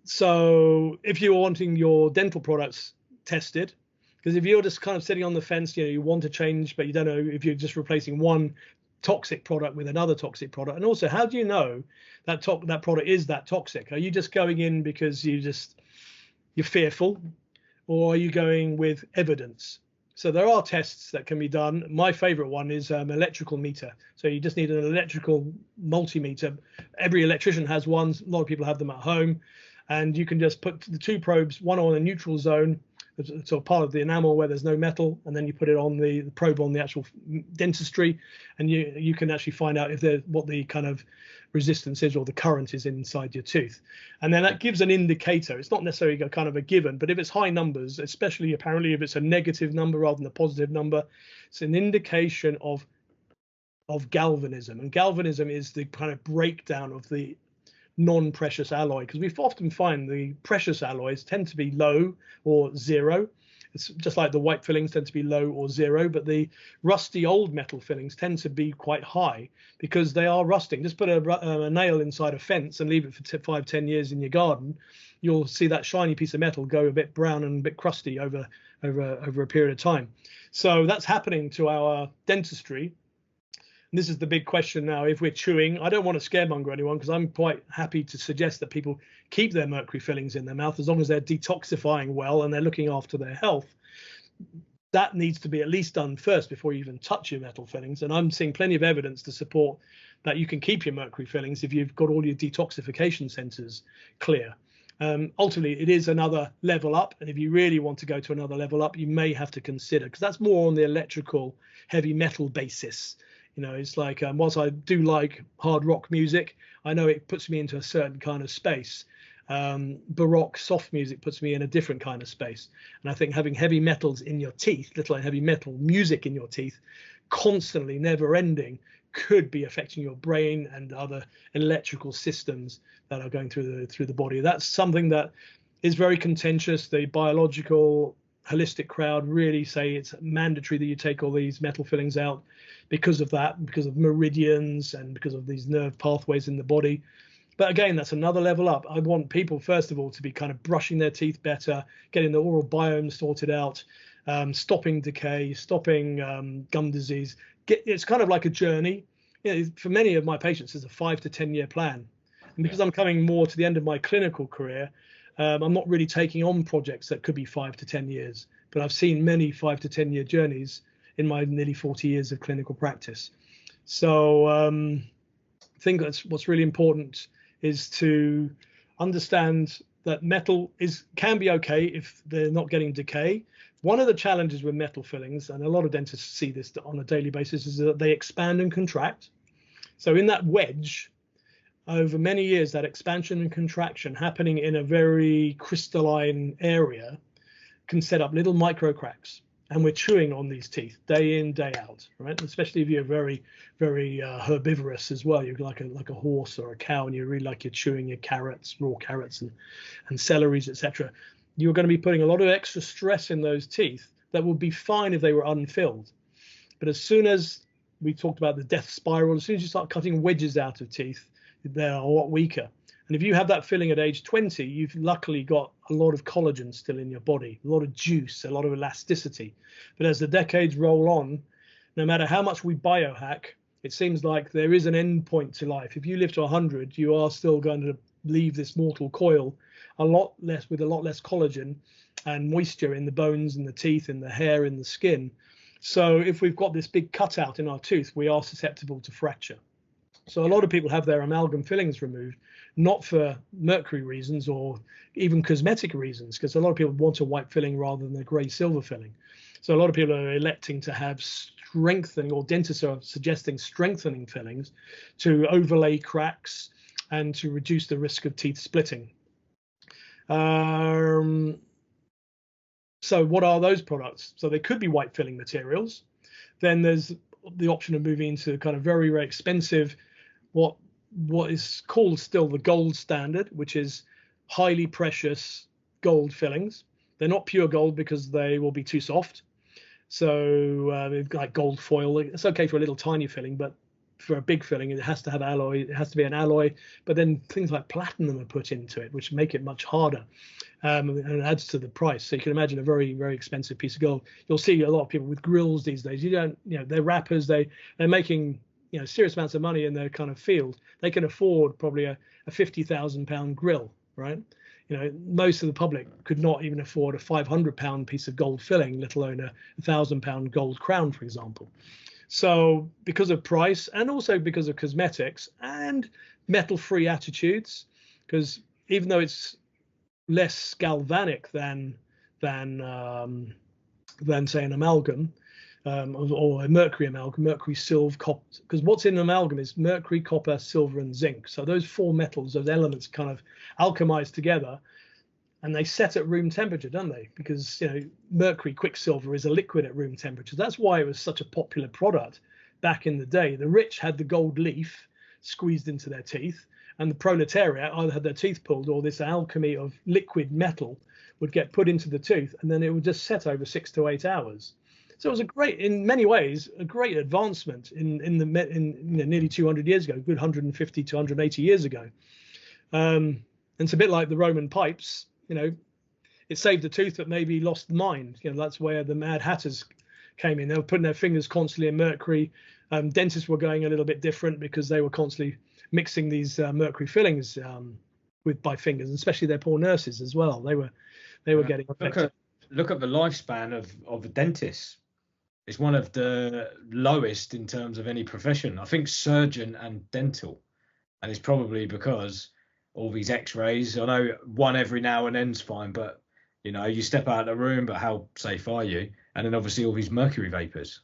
So if you're wanting your dental products tested, because if you're just kind of sitting on the fence, you want to change, but you don't know if you're just replacing one toxic product with another toxic product. And also, how do you know that that product is that toxic? Are you just going in because you're fearful, or are you going with evidence? So there are tests that can be done. My favorite one is electrical meter. So you just need an electrical multimeter. Every electrician has one. A lot of people have them at home. And you can just put the two probes, one on a neutral zone, so part of the enamel where there's no metal, and then you put it on the probe on the actual dentistry, and you can actually find out what the kind of resistance is or the current is inside your tooth. And then that gives an indicator. It's not necessarily a kind of a given, but if it's high numbers, especially apparently if it's a negative number rather than a positive number, it's an indication of galvanism. And galvanism is the kind of breakdown of the non-precious alloy, because we often find the precious alloys tend to be low or zero. It's just like the white fillings tend to be low or zero, but the rusty old metal fillings tend to be quite high because they are rusting. Just put a nail inside a fence and leave it for 5-10 years in your garden. You'll see that shiny piece of metal go a bit brown and a bit crusty over a period of time. So that's happening to our dentistry. This is the big question now. If we're chewing, I don't want to scaremonger anyone, because I'm quite happy to suggest that people keep their mercury fillings in their mouth as long as they're detoxifying well and they're looking after their health. That needs to be at least done first before you even touch your metal fillings. And I'm seeing plenty of evidence to support that you can keep your mercury fillings if you've got all your detoxification sensors clear. Ultimately, it is another level up. And if you really want to go to another level up, you may have to consider, because that's more on the electrical heavy metal basis. It's like, whilst I do like hard rock music, I know it puts me into a certain kind of space. Baroque soft music puts me in a different kind of space. And I think having heavy metals in your teeth, little heavy metal music in your teeth, constantly, never ending, could be affecting your brain and other electrical systems that are going through the body. That's something that is very contentious. The biological holistic crowd really say it's mandatory that you take all these metal fillings out because of that, because of meridians and because of these nerve pathways in the body. But again, that's another level up. I want people, first of all, to be kind of brushing their teeth better, getting the oral biome sorted out, stopping decay, stopping gum disease. It's kind of like a journey. For many of my patients, it's a 5 to 10 year plan. And because I'm coming more to the end of my clinical career, I'm not really taking on projects that could be 5 to 10 years, but I've seen many 5 to 10 year journeys in my nearly 40 years of clinical practice. So I think that's what's really important, is to understand that metal can be okay if they're not getting decay. One of the challenges with metal fillings, and a lot of dentists see this on a daily basis, is that they expand and contract. So in that wedge, over many years, that expansion and contraction happening in a very crystalline area can set up little micro cracks. And we're chewing on these teeth day in, day out, right? Especially if you're very, very herbivorous as well. You're like a horse or a cow, and you really like you're chewing your carrots, raw carrots and celeries, etc. You're going to be putting a lot of extra stress in those teeth that would be fine if they were unfilled. But as soon as we talked about the death spiral, as soon as you start cutting wedges out of teeth, they're a lot weaker. And if you have that filling at age 20, you've luckily got a lot of collagen still in your body, a lot of juice, a lot of elasticity. But as the decades roll on, no matter how much we biohack, it seems like there is an end point to life. If you live to 100, you are still going to leave this mortal coil with a lot less collagen and moisture in the bones and the teeth and the hair and the skin. So if we've got this big cutout in our tooth, we are susceptible to fracture. So a lot of people have their amalgam fillings removed, not for mercury reasons or even cosmetic reasons, because a lot of people want a white filling rather than a grey silver filling. So a lot of people are electing to have strengthening, or dentists are suggesting strengthening fillings to overlay cracks and to reduce the risk of teeth splitting. So what are those products? So they could be white filling materials. Then there's the option of moving into kind of very, very expensive, what is called still the gold standard, which is highly precious gold fillings. They're not pure gold because they will be too soft. So they've got like gold foil. It's okay for a little tiny filling, but for a big filling, it has to have alloy. It has to be an alloy. But then things like platinum are put into it, which make it much harder, and it adds to the price. So you can imagine a very, very expensive piece of gold. You'll see a lot of people with grills these days. They're rappers. They're making serious amounts of money in their kind of field. They can afford probably a £50,000 grill, right? Most of the public could not even afford a £500 piece of gold filling, let alone a £1,000 gold crown, for example. So because of price, and also because of cosmetics and metal-free attitudes, because even though it's less galvanic than say an amalgam, or a mercury amalgam, mercury, silver, copper, because what's in an amalgam is mercury, copper, silver, and zinc. So those four metals, those elements kind of alchemize together, and they set at room temperature, don't they? Because mercury, quicksilver, is a liquid at room temperature. That's why it was such a popular product back in the day. The rich had the gold leaf squeezed into their teeth, and the proletariat either had their teeth pulled, or this alchemy of liquid metal would get put into the tooth, and then it would just set over 6 to 8 hours. So it was in many ways, a great advancement in nearly 200 years ago, a good 150 to 180 years ago. And it's a bit like the Roman pipes. It saved the tooth, but maybe lost the mind. That's where the Mad Hatters came in. They were putting their fingers constantly in mercury. Dentists were going a little bit different because they were constantly mixing these mercury fillings by fingers, and especially their poor nurses as well. They were getting affected. Look at the lifespan of a dentist. It's one of the lowest in terms of any profession. I think surgeon and dental, and it's probably because all these X-rays. I know one every now and then's fine, but you step out of the room, but how safe are you? And then obviously all these mercury vapors.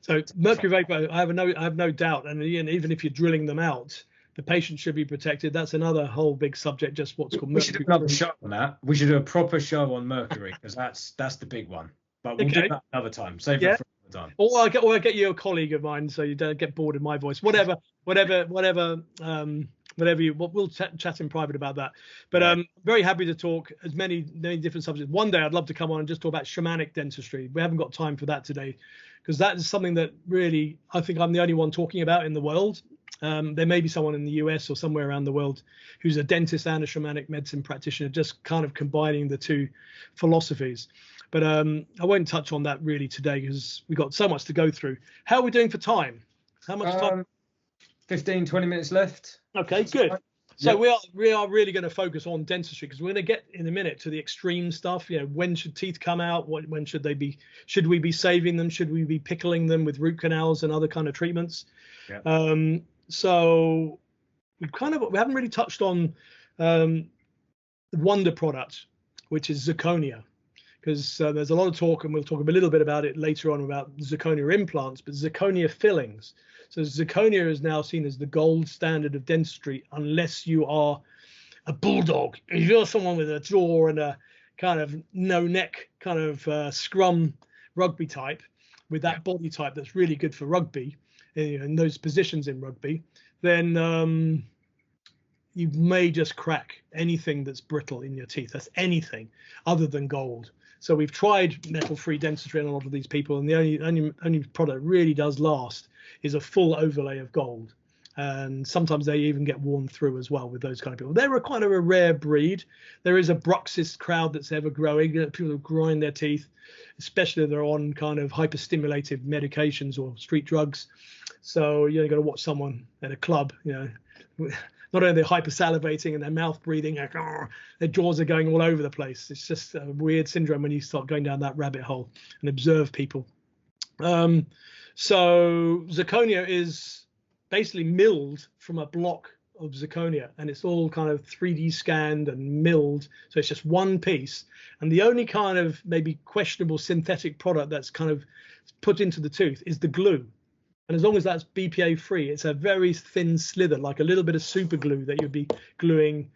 So mercury vapor, I have no doubt, and even if you're drilling them out, the patient should be protected. That's another whole big subject, just what's called mercury. We should do another show on that. We should do a proper show on mercury, because that's the big one. But we'll do that another time. Save that for another time. Or I'll get you a colleague of mine, so you don't get bored of my voice. Whatever. We'll chat in private about that. But very happy to talk as many different subjects. One day I'd love to come on and just talk about shamanic dentistry. We haven't got time for that today, because that is something that really I think I'm the only one talking about in the world. There may be someone in the US or somewhere around the world who's a dentist and a shamanic medicine practitioner, just kind of combining the two philosophies. But I won't touch on that really today, because we've got so much to go through. How are we doing for time? How much time? 15, 20 minutes left. Okay, good. So Yep. we are really going to focus on dentistry, because we're going to get in a minute to the extreme stuff. You know, when should teeth come out? When should they be? Should we be saving them? Should we be pickling them with root canals and other kind of treatments? Yep. So we haven't really touched on the wonder product, which is zirconia, because there's a lot of talk, and we'll talk a little bit about it later on about zirconia implants, but zirconia fillings. So zirconia is now seen as the gold standard of dentistry, unless you are a bulldog. If you're someone with a jaw and a kind of no neck kind of scrum rugby type, with that body type that's really good for rugby, in those positions in rugby, then you may just crack anything that's brittle in your teeth. That's anything other than gold. So we've tried metal-free dentistry on a lot of these people, and the only product that really does last is a full overlay of gold. And sometimes they even get worn through as well with those kind of people. They're kind of a rare breed. There is a bruxist crowd that's ever growing. People who grind their teeth, especially if they're on kind of hyperstimulative medications or street drugs. So you've got to watch someone at a club, not only they're hypersalivating and their mouth breathing, their jaws are going all over the place. It's just a weird syndrome when you start going down that rabbit hole and observe people. So zirconia is basically milled from a block of zirconia, and it's all kind of 3D scanned and milled. So it's just one piece. And the only kind of maybe questionable synthetic product that's kind of put into the tooth is the glue. And as long as that's BPA free, it's a very thin slither, like a little bit of super glue that you'd be gluing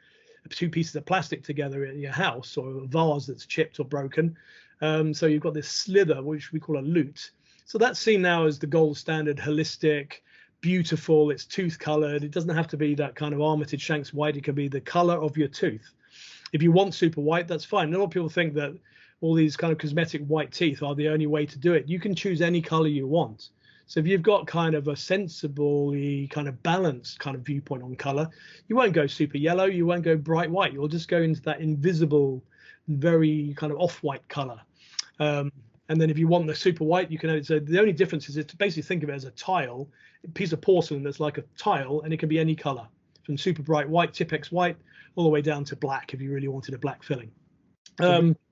two pieces of plastic together in your house, or a vase that's chipped or broken. So you've got this slither, which we call a lute. So that's seen now as the gold standard, holistic, beautiful. It's tooth colored. It doesn't have to be that kind of Armitage Shanks white. It can be the color of your tooth. If you want super white, that's fine. A lot of people think that all these kind of cosmetic white teeth are the only way to do it. You can choose any color you want. So if you've got kind of a sensibly kind of balanced kind of viewpoint on color, you won't go super yellow, you won't go bright white. You'll just go into that invisible, very kind of off-white color. And then if you want the super white, you can have it. So the only difference is to basically think of it as a tile, a piece of porcelain that's like a tile, and it can be any color, from super bright white, Tipex white, all the way down to black if you really wanted a black filling.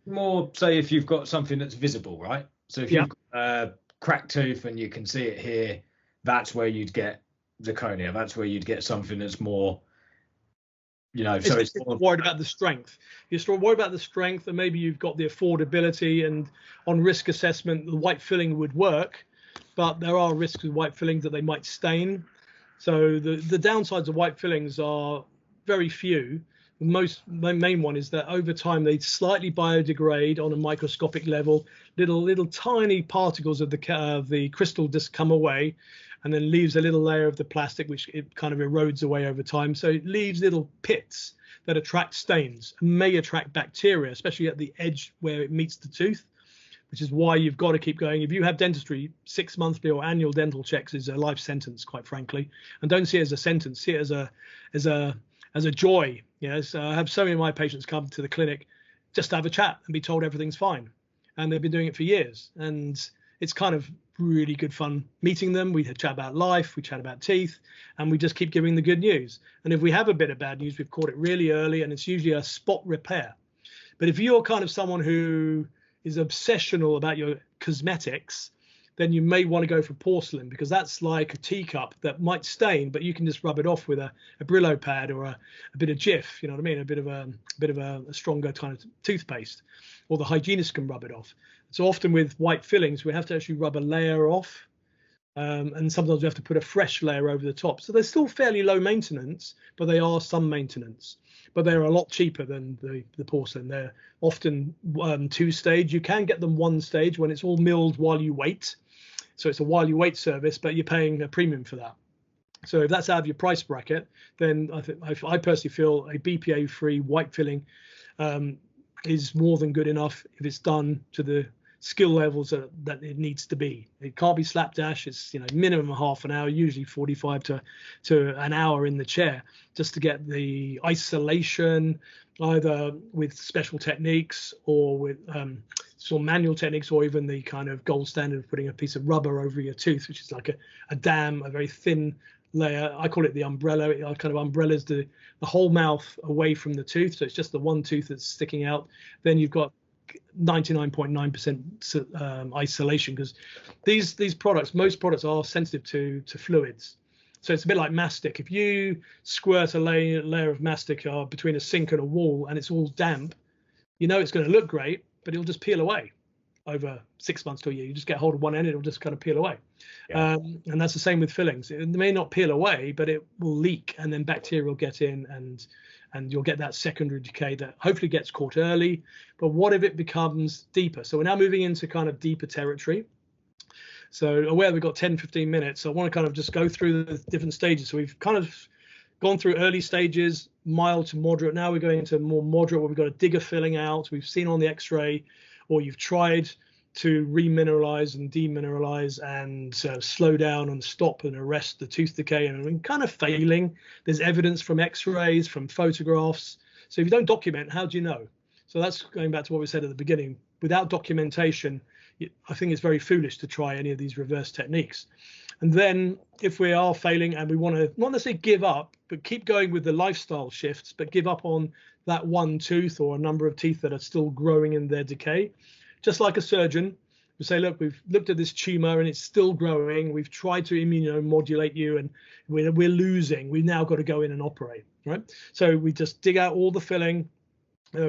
More say if you've got something that's visible, right? So if you've got cracked tooth and you can see it here, that's where you'd get zirconia. That's where you'd get something that's more, so it's more worried about the strength. You're still worried about the strength, and maybe you've got the affordability, and on risk assessment, the white filling would work, but there are risks with white fillings that they might stain. So the downsides of white fillings are very few. The main one is that over time they slightly biodegrade on a microscopic level. Little tiny particles of the crystal just come away, and then leaves a little layer of the plastic, which it kind of erodes away over time. So it leaves little pits that attract stains, and may attract bacteria, especially at the edge where it meets the tooth, which is why you've got to keep going. If you have dentistry, 6 monthly or annual dental checks is a life sentence, quite frankly. And don't see it as a sentence, see it as a joy. So I have so many of my patients come to the clinic just to have a chat and be told everything's fine, and they've been doing it for years. And it's kind of really good fun meeting them. We chat about life, we chat about teeth, and we just keep giving the good news. And if we have a bit of bad news, we've caught it really early, and it's usually a spot repair. But if you're kind of someone who is obsessional about your cosmetics, then you may want to go for porcelain, because that's like a teacup that might stain, but you can just rub it off with a Brillo pad or a bit of Jif, you know what I mean? A bit of a stronger kind of toothpaste, or the hygienist can rub it off. So often with white fillings, we have to actually rub a layer off, and sometimes we have to put a fresh layer over the top. So they're still fairly low maintenance, but they are some maintenance. But they're a lot cheaper than the porcelain. They're often 2-stage. You can get them 1-stage when it's all milled while you wait. So it's a while you wait service, but you're paying a premium for that. So if that's out of your price bracket, then I personally feel a BPA-free white filling is more than good enough if it's done to the skill levels that it needs to be. It can't be slapdash. It's minimum half an hour, usually 45 to an hour in the chair, just to get the isolation, either with special techniques or with sort of manual techniques, or even the kind of gold standard of putting a piece of rubber over your tooth, which is like a dam, a very thin layer. I call it the umbrella. It kind of umbrellas the whole mouth away from the tooth, so it's just the one tooth that's sticking out. Then you've got 99.9% isolation, because these products, most products are sensitive to fluids. So it's a bit like mastic. If you squirt a layer of mastic between a sink and a wall and it's all damp, you know it's going to look great, but it'll just peel away over 6 months to a year. You just get hold of one end, it'll just kind of peel away. Yeah. And that's the same with fillings. It may not peel away, but it will leak, and then bacteria will get in, and you'll get that secondary decay that hopefully gets caught early. But what if it becomes deeper? So we're now moving into kind of deeper territory. So aware we've got 10-15 minutes, so I want to kind of just go through the different stages. So we've kind of gone through early stages, mild to moderate. Now we're going into more moderate, where we've got to dig a filling out. We've seen on the x-ray, or you've tried to remineralize and demineralize and slow down and stop and arrest the tooth decay, and kind of failing. There's evidence from x-rays, from photographs. So if you don't document, how do you know? So that's going back to what we said at the beginning. Without documentation, I think it's very foolish to try any of these reverse techniques. And then if we are failing and we want to not necessarily give up, but keep going with the lifestyle shifts, but give up on that one tooth or a number of teeth that are still growing in their decay, just like a surgeon, we say, look, we've looked at this tumor and it's still growing. We've tried to immunomodulate you and we're losing. We've now got to go in and operate, right? So we just dig out all the filling.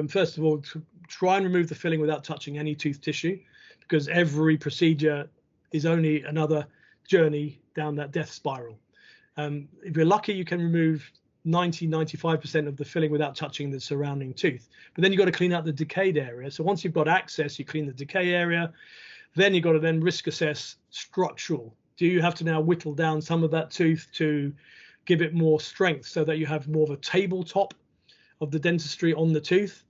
First of all, to try and remove the filling without touching any tooth tissue, because every procedure is only another journey down that death spiral. If you're lucky, you can remove 95% of the filling without touching the surrounding tooth. But then you've got to clean out the decayed area. So once you've got access, you clean the decay area. Then you've got to then risk assess structural. Do you have to now whittle down some of that tooth to give it more strength so that you have more of a tabletop of the dentistry on the tooth?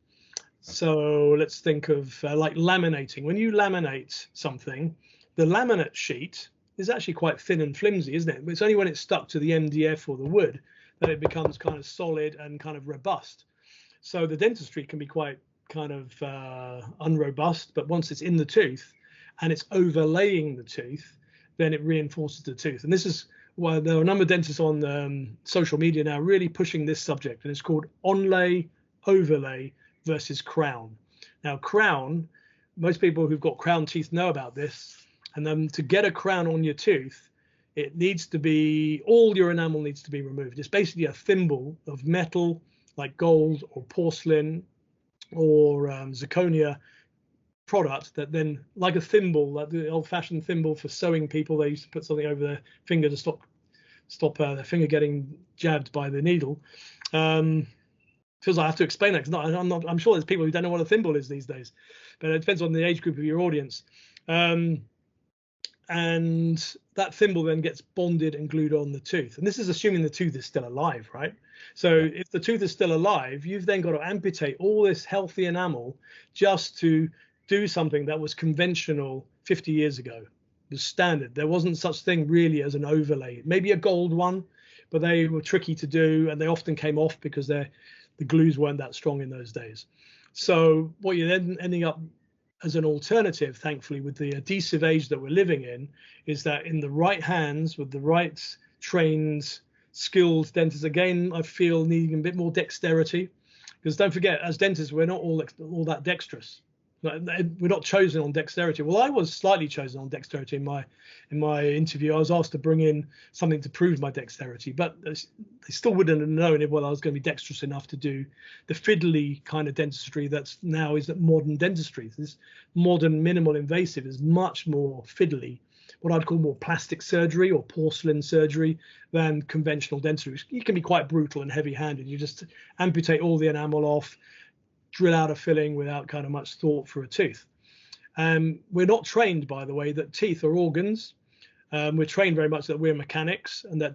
So let's think of like laminating. When you laminate something, the laminate sheet is actually quite thin and flimsy, isn't it? It's only when it's stuck to the MDF or the wood that it becomes kind of solid and kind of robust. So the dentistry can be quite kind of unrobust, but once it's in the tooth and it's overlaying the tooth, then it reinforces the tooth. And this is why there are a number of dentists on social media now really pushing this subject, and it's called onlay, overlay versus crown. Now, crown, most people who've got crown teeth know about this, and then to get a crown on your tooth, it needs to be, all your enamel needs to be removed. It's basically a thimble of metal like gold or porcelain or zirconia product that then, like a thimble, like the old-fashioned thimble for sewing people, they used to put something over their finger to stop their finger getting jabbed by the needle. Feels like I have to explain that, because I'm sure there's people who don't know what a thimble is these days, but it depends on the age group of your audience. And that thimble then gets bonded and glued on the tooth. And this is assuming the tooth is still alive, right? So if the tooth is still alive, you've then got to amputate all this healthy enamel just to do something that was conventional 50 years ago. It was standard. There wasn't such thing really as an overlay. Maybe a gold one, but they were tricky to do, and they often came off because the glues weren't that strong in those days. So what you're then ending up as an alternative, thankfully, with the adhesive age that we're living in, is that in the right hands, with the right trained, skilled dentists, again, I feel needing a bit more dexterity, because don't forget, as dentists, we're not all that dexterous. We're not chosen on dexterity. Well, I was slightly chosen on dexterity in my interview. I was asked to bring in something to prove my dexterity, but they still wouldn't have known whether I was going to be dexterous enough to do the fiddly kind of dentistry that's now is modern dentistry. This modern minimal invasive is much more fiddly, what I'd call more plastic surgery or porcelain surgery than conventional dentistry. You can be quite brutal and heavy-handed. You just amputate all the enamel off, drill out a filling without kind of much thought for a tooth. We're not trained, by the way, that teeth are organs. We're trained very much that we're mechanics, and that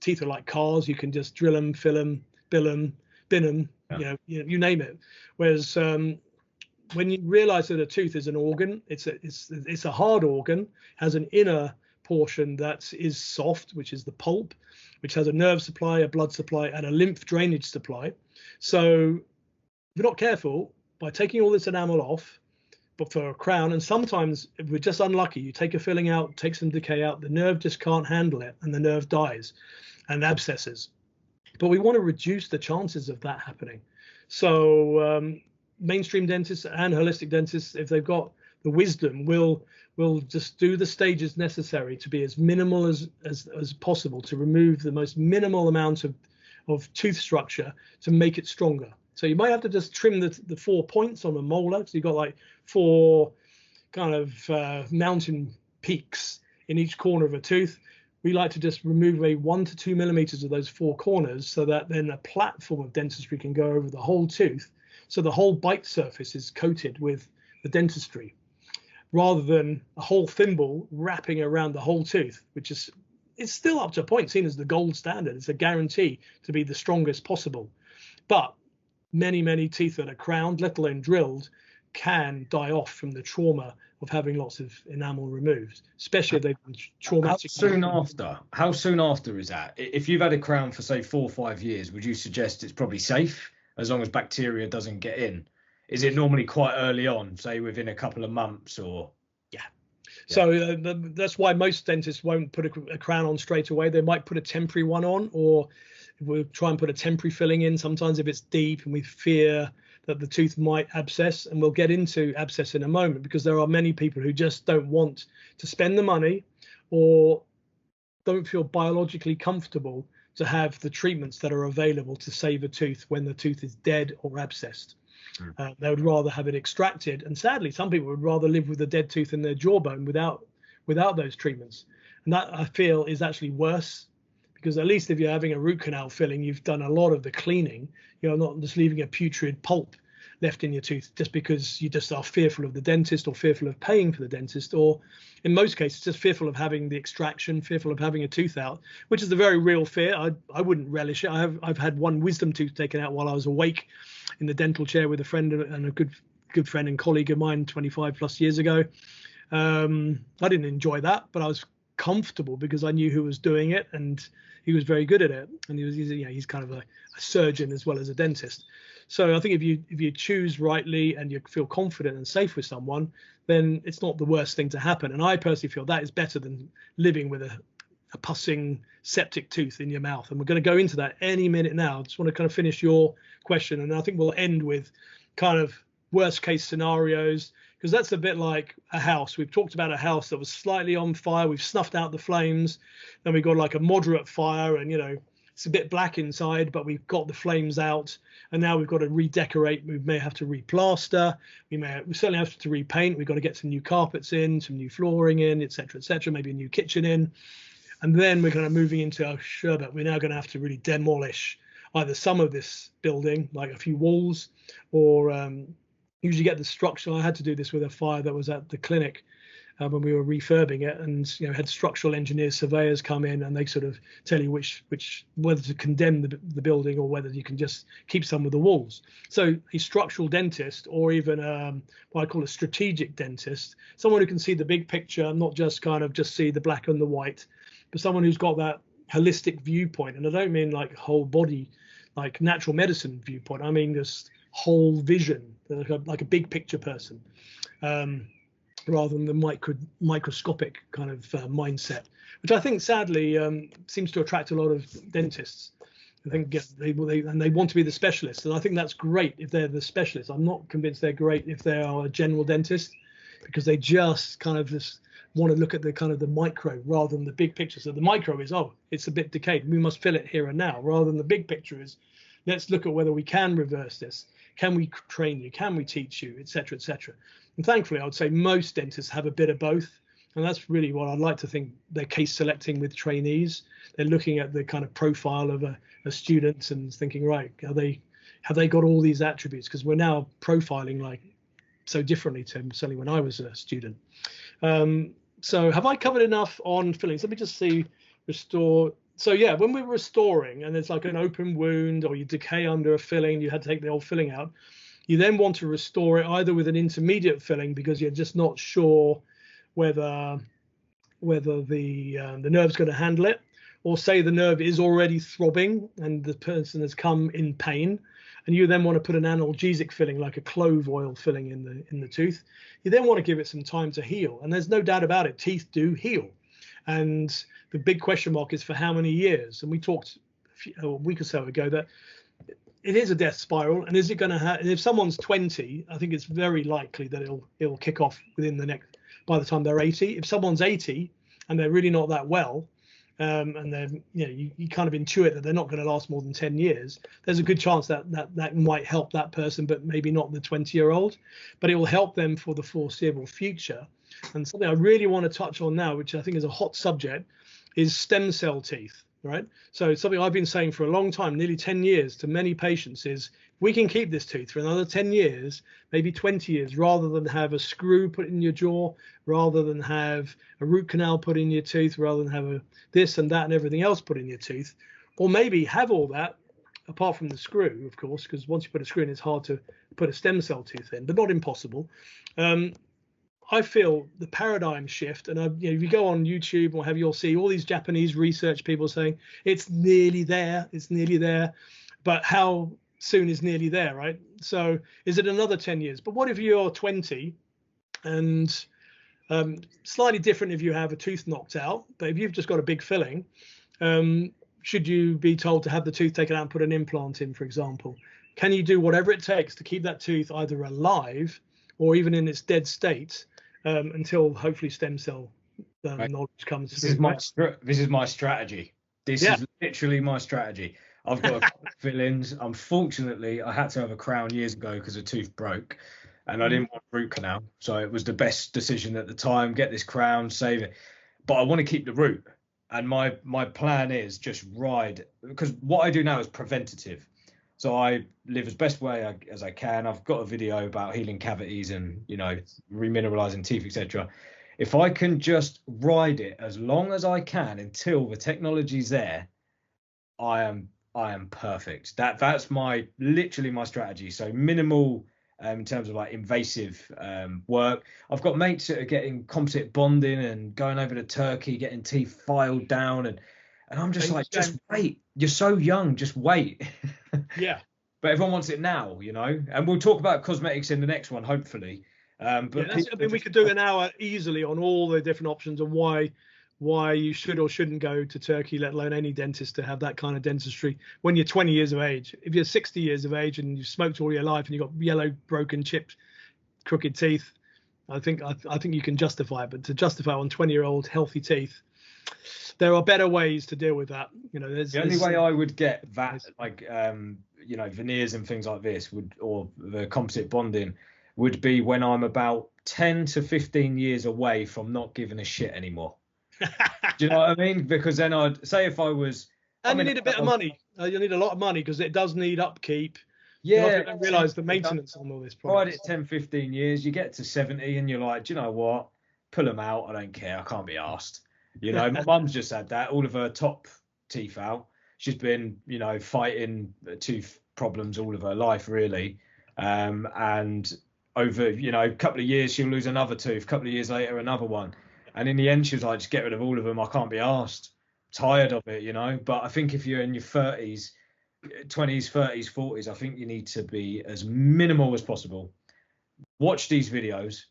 teeth are like cars. You can just drill them, fill them, bill them, bin them, yeah. you name it. Whereas when you realize that a tooth is an organ, it's a hard organ, has an inner portion that is soft, which is the pulp, which has a nerve supply, a blood supply, and a lymph drainage supply. So if you're not careful, by taking all this enamel off, but for a crown, and sometimes if we're just unlucky, you take a filling out, take some decay out, the nerve just can't handle it, and the nerve dies. and abscesses. But we want to reduce the chances of that happening. So mainstream dentists and holistic dentists, if they've got the wisdom, will just do the stages necessary to be as minimal as possible, to remove the most minimal amount of tooth structure to make it stronger. So you might have to just trim the 4 points on a molar. So you've got like 4 kind of mountain peaks in each corner of a tooth. We like to just remove 1 to 2 millimeters of those 4 corners, so that then a platform of dentistry can go over the whole tooth. So the whole bite surface is coated with the dentistry, rather than a whole thimble wrapping around the whole tooth, which is, it's still up to a point seen as the gold standard. It's a guarantee to be the strongest possible. But many teeth that are crowned, let alone drilled, can die off from the trauma of having lots of enamel removed, especially if they've been traumatic. How soon after is that? If you've had a crown for, say, 4 or 5 years, would you suggest it's probably safe as long as bacteria doesn't get in? Is it normally quite early on, say within a couple of months, or? Yeah. So that's why most dentists won't put a crown on straight away. They might put a temporary one on, or we'll try and put a temporary filling in sometimes if it's deep and we fear that the tooth might abscess. And we'll get into abscess in a moment, because there are many people who just don't want to spend the money or don't feel biologically comfortable to have the treatments that are available to save a tooth when the tooth is dead or abscessed. They would rather have it extracted, and sadly some people would rather live with a dead tooth in their jawbone without those treatments. And that, I feel, is actually worse, because at least if you're having a root canal filling, you've done a lot of the cleaning. You're not just leaving a putrid pulp left in your tooth just because you just are fearful of the dentist, or fearful of paying for the dentist, or in most cases just fearful of having the extraction, fearful of having a tooth out, which is a very real fear. I wouldn't relish it. I've had one wisdom tooth taken out while I was awake in the dental chair with a friend and a good friend and colleague of mine 25 plus years ago. I didn't enjoy that, but I was comfortable because I knew who was doing it, and he was very good at it, and he's kind of a surgeon as well as a dentist. So I think if you choose rightly and you feel confident and safe with someone, then it's not the worst thing to happen. And I personally feel that is better than living with a pussing septic tooth in your mouth. And we're going to go into that any minute now. I just want to kind of finish your question, and I think we'll end with kind of worst case scenarios, because that's a bit like a house. We've talked about a house that was slightly on fire. We've snuffed out the flames. Then we got like a moderate fire, and it's a bit black inside, but we've got the flames out, and now we've got to redecorate. We may have to replaster. We certainly have to repaint. We've got to get some new carpets in, some new flooring in, etc., maybe a new kitchen in. And then we're kind of moving into our sherbet. We're now going to have to really demolish either some of this building, like a few walls, or usually get the structure. I had to do this with a fire that was at the clinic when we were refurbing it, and had structural engineers, surveyors come in, and they sort of tell you which whether to condemn the building or whether you can just keep some of the walls. So a structural dentist, or even what I call a strategic dentist, someone who can see the big picture, not just see the black and the white, but someone who's got that holistic viewpoint. And I don't mean like whole body, like natural medicine viewpoint. I mean just whole vision, like a big picture person. Rather than the microscopic kind of mindset, which I think sadly seems to attract a lot of dentists. I think they want to be the specialists, and I think that's great if they're the specialists. I'm not convinced they're great if they are a general dentist, because they just kind of just want to look at the kind of the micro rather than the big picture. So the micro is, it's a bit decayed, we must fill it here and now, rather than the big picture is, let's look at whether we can reverse this. Can we train you? Can we teach you, etc., etc. And thankfully, I would say most dentists have a bit of both. And that's really what I'd like to think they're case selecting with trainees. They're looking at the kind of profile of a student and thinking, right, have they got all these attributes? Because we're now profiling like so differently to certainly when I was a student. So have I covered enough on fillings? Let me just see, restore. So yeah, when we're restoring and there's like an open wound or you decay under a filling, you had to take the old filling out. You then want to restore it either with an intermediate filling because you're just not sure whether the nerve's going to handle it, or say the nerve is already throbbing and the person has come in pain, and you then want to put an analgesic filling like a clove oil filling in the tooth. You then want to give it some time to heal, and there's no doubt about it, teeth do heal. And the big question mark is for how many years. And we talked a week or so ago that it is a death spiral. And is it going to have, if someone's 20, I think it's very likely that it'll kick off within the next, by the time they're 80. If someone's 80 and they're really not that well, and then you kind of intuit that they're not going to last more than 10 years, there's a good chance that might help that person, but maybe not the 20-year-old, but it will help them for the foreseeable future. And something I really want to touch on now, which I think is a hot subject, is stem cell teeth, right? So something I've been saying for a long time, nearly 10 years, to many patients is, we can keep this tooth for another 10 years, maybe 20 years, rather than have a screw put in your jaw, rather than have a root canal put in your tooth, rather than have a this and that and everything else put in your tooth, or maybe have all that apart from the screw, of course, because once you put a screw in, it's hard to put a stem cell tooth in, but not impossible. I feel the paradigm shift, and if you go on YouTube or you'll see all these Japanese research people saying it's nearly there, but how soon is nearly there, right? So is it another 10 years? But what if you're 20 and slightly different if you have a tooth knocked out, but if you've just got a big filling, should you be told to have the tooth taken out and put an implant in, for example? Can you do whatever it takes to keep that tooth either alive or even in its dead state until hopefully stem cell knowledge comes through? This is my strategy. This is literally my strategy. I've got a couple of fill-ins. Unfortunately, I had to have a crown years ago because a tooth broke, and I didn't want a root canal. So it was the best decision at the time. Get this crown, save it. But I want to keep the root. And my plan is just ride, because what I do now is preventative. So I live as best way as I can. I've got a video about healing cavities and, remineralizing teeth, etc. If I can just ride it as long as I can until the technology's there, I am perfect. That's literally my strategy. So minimal in terms of like invasive work. I've got mates that are getting composite bonding and going over to Turkey, getting teeth filed down, and I'm just like, just wait. You're so young, just wait. Yeah. But everyone wants it now, and we'll talk about cosmetics in the next one, hopefully. But we could do an hour easily on all the different options and why you should or shouldn't go to Turkey, let alone any dentist, to have that kind of dentistry when you're 20 years of age. If you're 60 years of age and you've smoked all your life and you've got yellow, broken, chipped, crooked teeth, I think you can justify it. But to justify on 20-year-old healthy teeth, there are better ways to deal with that. The only way I would get that, like veneers and things like this or the composite bonding, would be when I'm about 10 to 15 years away from not giving a shit anymore. Do you know what I mean? Because then I'd say, if I was, and you need a bit of money. You need a lot of money because it does need upkeep. Yeah, you don't realise the maintenance on all this product. Tried it 10, 15 years, you get to 70 and you're like, do you know what? Pull them out. I don't care. I can't be arsed. My mum's just had that. All of her top teeth out. She's been, fighting tooth problems all of her life, really. And over, a couple of years, she'll lose another tooth. A couple of years later, another one. And in the end, she was like, just get rid of all of them. I can't be arsed. Tired of it, But I think if you're in your 30s, 20s, 30s, 40s, I think you need to be as minimal as possible. Watch these videos.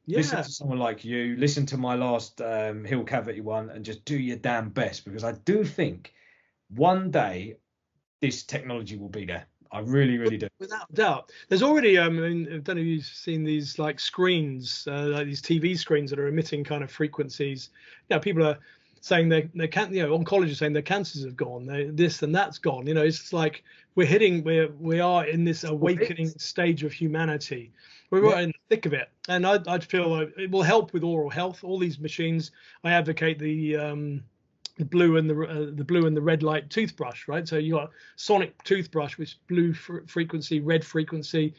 Yeah. Listen to someone like you. Listen to my last heel cavity one, and just do your damn best, because I do think one day this technology will be there. I really, really do. Without doubt. There's already, I don't know if you've seen these like screens, like these TV screens that are emitting kind of frequencies. People are saying they can't, oncologists saying their cancers have gone, this and that's gone. It's like we are in this awakening stage of humanity. We're right in the thick of it. And I feel like it will help with oral health. All these machines, I advocate the blue and the red light toothbrush, right? So you got sonic toothbrush with blue frequency, red frequency.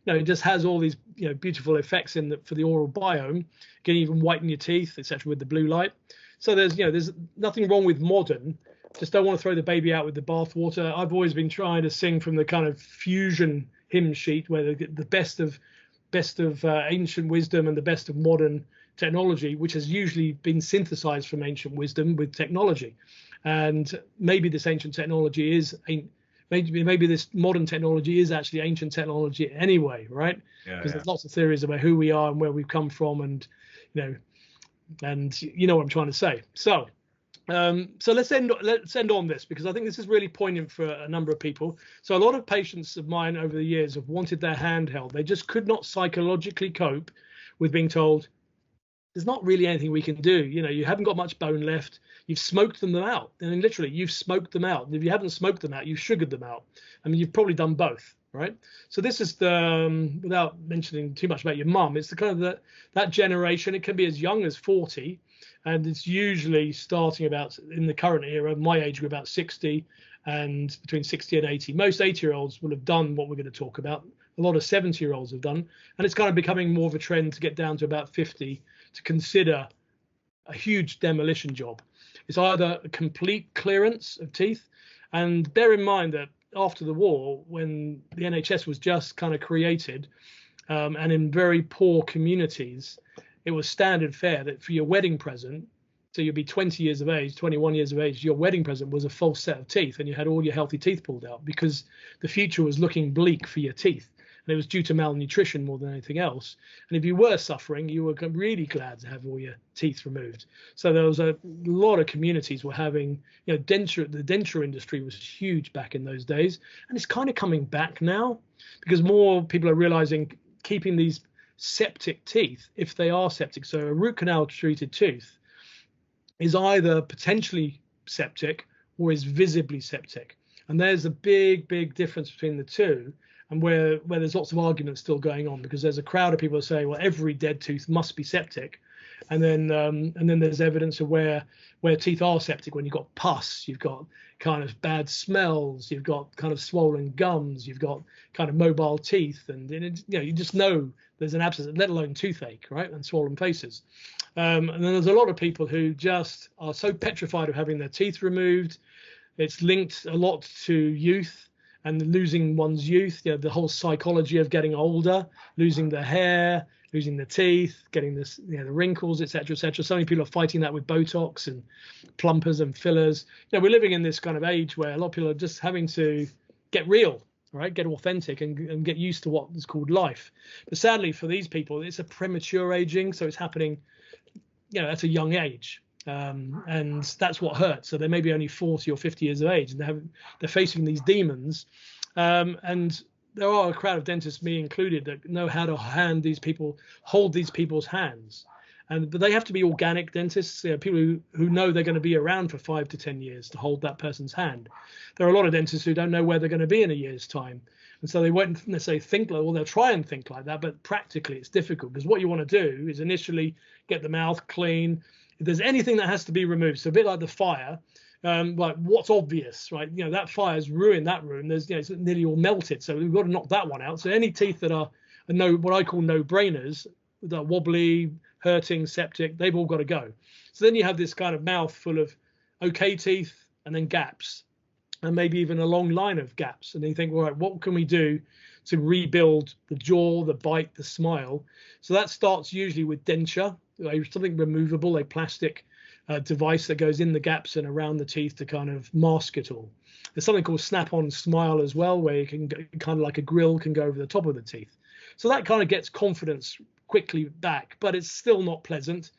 It just has all these beautiful effects for the oral biome. You can even whiten your teeth, etc., with the blue light. So there's nothing wrong with modern. Just don't want to throw the baby out with the bathwater. I've always been trying to sing from the kind of fusion hymn sheet, where the best of ancient wisdom and the best of modern technology, which has usually been synthesized from ancient wisdom with technology. And maybe this ancient technology maybe this modern technology is actually ancient technology anyway, right? Because there's lots of theories about who we are and where we've come from, and And you know what I'm trying to say. So let's end on this, because I think this is really poignant for a number of people. So a lot of patients of mine over the years have wanted their hand held. They just could not psychologically cope with being told, there's not really anything we can do. You know, you haven't got much bone left. You've smoked them out. I mean, literally, you've smoked them out. If you haven't smoked them out, you've sugared them out. I mean, you've probably done both, right? So this is the, without mentioning too much about your mum, it's the kind of that generation. It can be as young as 40, and it's usually starting about, in the current era, my age group, about 60, and between 60 and 80. Most 80-year-olds will have done what we're going to talk about. A lot of 70-year-olds have done, and it's kind of becoming more of a trend to get down to about 50 to consider a huge demolition job. It's either a complete clearance of teeth, and bear in mind that after the war, when the NHS was just kind of created, and in very poor communities, it was standard fare that for your wedding present, so you'd be 20 years of age, 21 years of age, your wedding present was a full set of teeth, and you had all your healthy teeth pulled out, because the future was looking bleak for your teeth. And it was due to malnutrition more than anything else. And if you were suffering, you were really glad to have all your teeth removed. So there was a lot of communities were having, you know, the denture industry was huge back in those days. And it's kind of coming back now, because more people are realizing keeping these septic teeth, if they are septic, so a root canal treated tooth is either potentially septic or is visibly septic. And there's a big, big difference between the two. And where there's lots of arguments still going on, because there's a crowd of people who say, well, every dead tooth must be septic, and then there's evidence of where teeth are septic. When you've got pus, you've got kind of bad smells, you've got kind of swollen gums, you've got kind of mobile teeth, and it, you know, you just know there's an abscess, let alone toothache, right, and swollen faces. And then there's a lot of people who just are so petrified of having their teeth removed. It's linked a lot to youth and losing one's youth, you know, the whole psychology of getting older, losing the hair, losing the teeth, getting this, you know, the wrinkles, etc., etc. So many people are fighting that with Botox and plumpers and fillers. You know, we're living in this kind of age where a lot of people are just having to get real, right, get authentic and get used to what is called life. But sadly for these people, it's a premature aging, so it's happening, you know, at a young age. And that's what hurts. So they may be only 40 or 50 years of age, and they're facing these demons. And there are a crowd of dentists, me included, that know how to hold these people's hands. But they have to be organic dentists, you know, people who know they're going to be around for 5 to 10 years to hold that person's hand. There are a lot of dentists who don't know where they're going to be in a year's time. And so they won't necessarily think like, well, they'll try and think like that, but practically it's difficult, because what you want to do is initially get the mouth clean. If there's anything that has to be removed, so a bit like the fire, like what's obvious, right? You know, that fire's ruined that room. There's, you know, it's nearly all melted. So we've got to knock that one out. So any teeth that are what I call no-brainers, that are wobbly, hurting, septic, they've all got to go. So then you have this kind of mouth full of okay teeth and then gaps, and maybe even a long line of gaps. And then you think, all right, what can we do to rebuild the jaw, the bite, the smile? So that starts usually with denture, something removable, a plastic device that goes in the gaps and around the teeth to kind of mask it all. There's something called snap-on smile as well, where you can kind of like a grill can go over the top of the teeth. So that kind of gets confidence quickly back, but it's still not pleasant.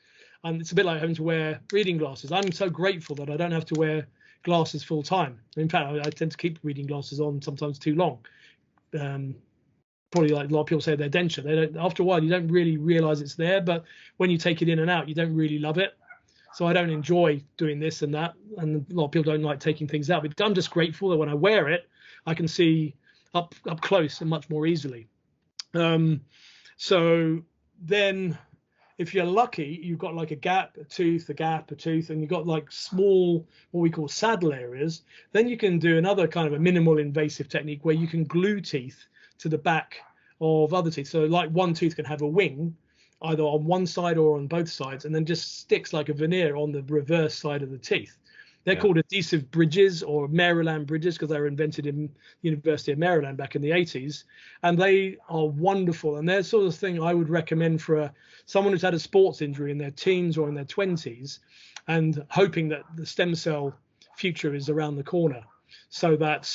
And it's a bit like having to wear reading glasses. I'm so grateful that I don't have to wear glasses full time. In fact, I tend to keep reading glasses on sometimes too long. Probably like a lot of people say their denture. They don't, after a while, you don't really realize it's there, but when you take it in and out, you don't really love it. So I don't enjoy doing this and that, and a lot of people don't like taking things out. But I'm just grateful that when I wear it, I can see up close and much more easily. So then, if you're lucky, you've got like a gap, a tooth, and you've got like small, what we call saddle areas. Then you can do another kind of a minimal invasive technique where you can glue teeth to the back of other teeth. So like one tooth can have a wing, either on one side or on both sides, and then just sticks like a veneer on the reverse side of the teeth. They're called adhesive bridges or Maryland bridges, because they were invented in the University of Maryland back in the 80s. And they are wonderful. And they're the sort of thing I would recommend for someone who's had a sports injury in their teens or in their 20s, and hoping that the stem cell future is around the corner, so that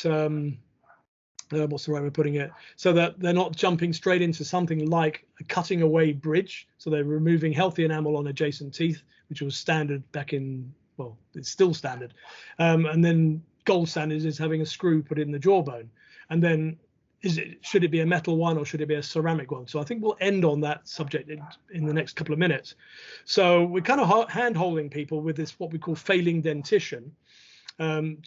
what's the right way of putting it, so that they're not jumping straight into something like a cutting away bridge. So they're removing healthy enamel on adjacent teeth, which was standard back in, well, it's still standard. And then gold standard is having a screw put in the jawbone. And then should it be a metal one or should it be a ceramic one? So I think we'll end on that subject in the next couple of minutes. So we're kind of hand-holding people with this, what we call failing dentition. And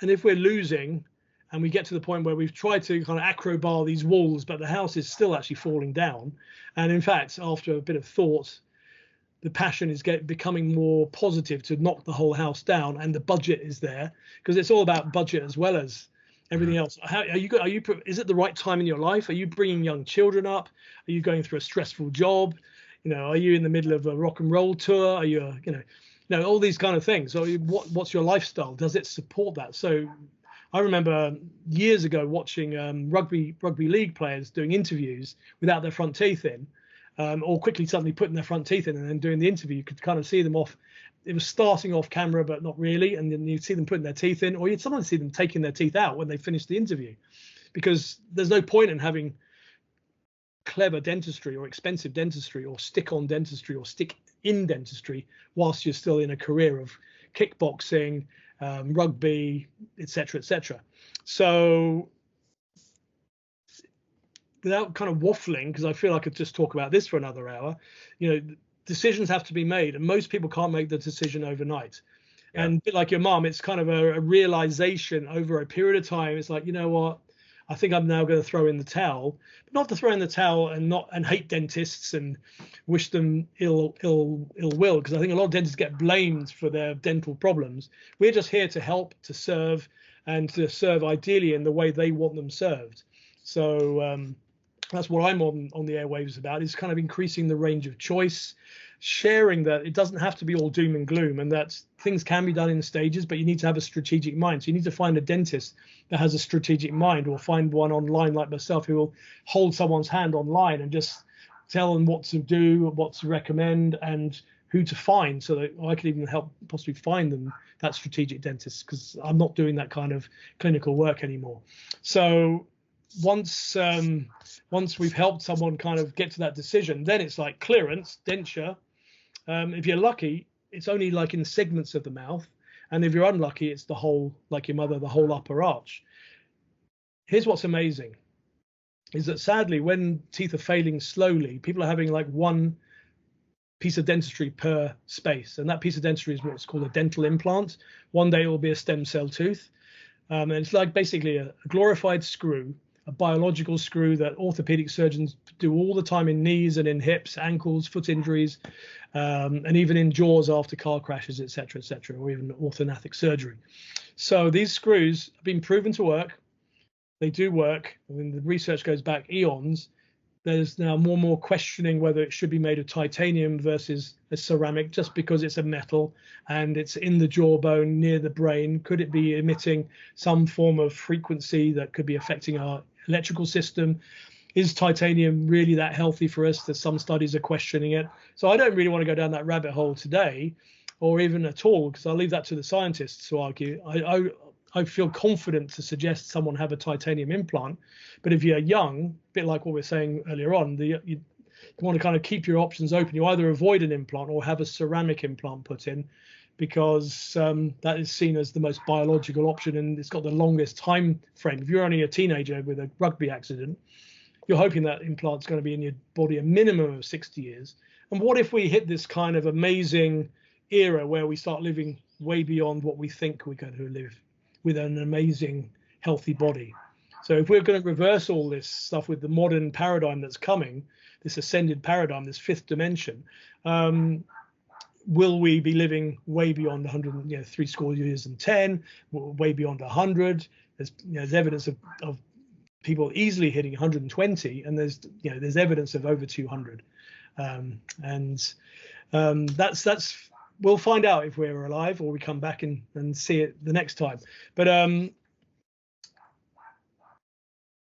if we're losing, and we get to the point where we've tried to kind of acrobar these walls, but the house is still actually falling down. And in fact, after a bit of thought, the passion is becoming more positive to knock the whole house down, and the budget is there, because it's all about budget as well as everything else. Is it the right time in your life? Are you bringing young children up? Are you going through a stressful job? Are you in the middle of a rock and roll tour? Are you, all these kind of things. So what's your lifestyle? Does it support that? So I remember years ago watching rugby league players doing interviews without their front teeth in, or quickly suddenly putting their front teeth in and then doing the interview. You could kind of see them off. It was starting off camera, but not really. And then you'd see them putting their teeth in, or you'd sometimes see them taking their teeth out when they finished the interview, because there's no point in having clever dentistry or expensive dentistry or stick-on dentistry or stick-in dentistry whilst you're still in a career of kickboxing, rugby, etc., etc. So without kind of waffling, because I feel I could just talk about this for another hour, decisions have to be made, and most people can't make the decision overnight. Yeah. And a bit like your mom, it's kind of a realization over a period of time. It's like, you know what, I think I'm now going to throw in the towel, but not to throw in the towel and hate dentists and wish them ill will, because I think a lot of dentists get blamed for their dental problems. We're just here to help, to serve, and to serve ideally in the way they want them served. So that's what I'm on the airwaves about, is kind of increasing the range of choice, sharing that it doesn't have to be all doom and gloom, and that things can be done in stages, but you need to have a strategic mind. So you need to find a dentist that has a strategic mind, or find one online like myself who will hold someone's hand online and just tell them what to do, what to recommend, and who to find, so that I can even help possibly find them that strategic dentist, because I'm not doing that kind of clinical work anymore. So once we've helped someone kind of get to that decision, then it's like clearance, denture. If you're lucky, it's only like in segments of the mouth. And if you're unlucky, it's the whole, like your mother, the whole upper arch. Here's what's amazing, is that sadly, when teeth are failing slowly, people are having like one piece of dentistry per space. And that piece of dentistry is what's called a dental implant. One day it will be a stem cell tooth. And it's like basically a glorified screw, a biological screw that orthopedic surgeons do all the time in knees and in hips, ankles, foot injuries, and even in jaws after car crashes, etc., or even orthodontic surgery. So these screws have been proven to work. They do work. I mean, the research goes back eons. There's now more and more questioning whether it should be made of titanium versus a ceramic, just because it's a metal and it's in the jawbone near the brain. Could it be emitting some form of frequency that could be affecting our electrical system? Is titanium really that healthy for us? That some studies are questioning it. So I don't really want to go down that rabbit hole today, or even at all, because I'll leave that to the scientists to argue. I feel confident to suggest someone have a titanium implant, but if you're young, a bit like what we were saying earlier on, you want to kind of keep your options open. You either avoid an implant or have a ceramic implant put in, because that is seen as the most biological option, and it's got the longest time frame. If you're only a teenager with a rugby accident, you're hoping that implant's going to be in your body a minimum of 60 years. And what if we hit this kind of amazing era where we start living way beyond what we think we're going to live, with an amazing, healthy body? So if we're going to reverse all this stuff with the modern paradigm that's coming, this ascended paradigm, this fifth dimension, will we be living way beyond 100, 3 score years and 10, way beyond 100? There's evidence of people easily hitting 120, and there's evidence of over 200. That's we'll find out if we're alive, or we come back and see it the next time. But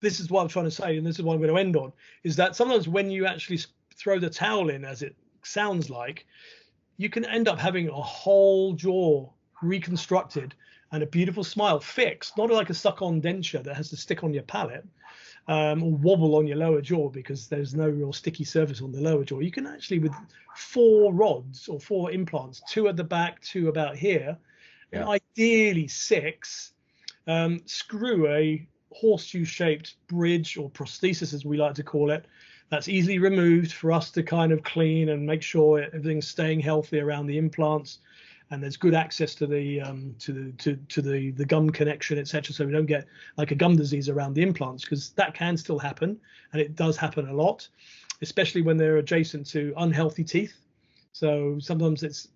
this is what I'm trying to say, and this is what I'm going to end on, is that sometimes when you actually throw the towel in, as it sounds like, you can end up having a whole jaw reconstructed and a beautiful smile fixed, not like a suck-on denture that has to stick on your palate or wobble on your lower jaw because there's no real sticky surface on the lower jaw. You can actually, with 4 rods or 4 implants, 2 at the back, 2 about here, and ideally 6, screw a horseshoe-shaped bridge or prosthesis, as we like to call it, that's easily removed for us to kind of clean and make sure everything's staying healthy around the implants, and there's good access to the the gum connection, etc. So we don't get like a gum disease around the implants, because that can still happen, and it does happen a lot, especially when they're adjacent to unhealthy teeth. So sometimes it's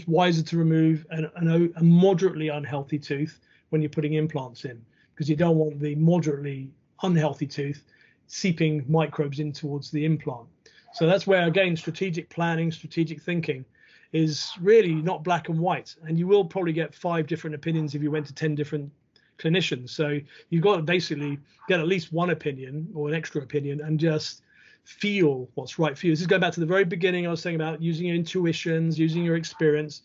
wiser to remove a moderately unhealthy tooth when you're putting implants in, because you don't want the moderately unhealthy tooth seeping microbes in towards the implant. So that's where, again, strategic planning, strategic thinking is really not black and white. And you will probably get 5 different opinions if you went to 10 different clinicians. So you've got to basically get at least one opinion or an extra opinion and just feel what's right for you. This is going back to the very beginning I was saying about using your intuitions, using your experience.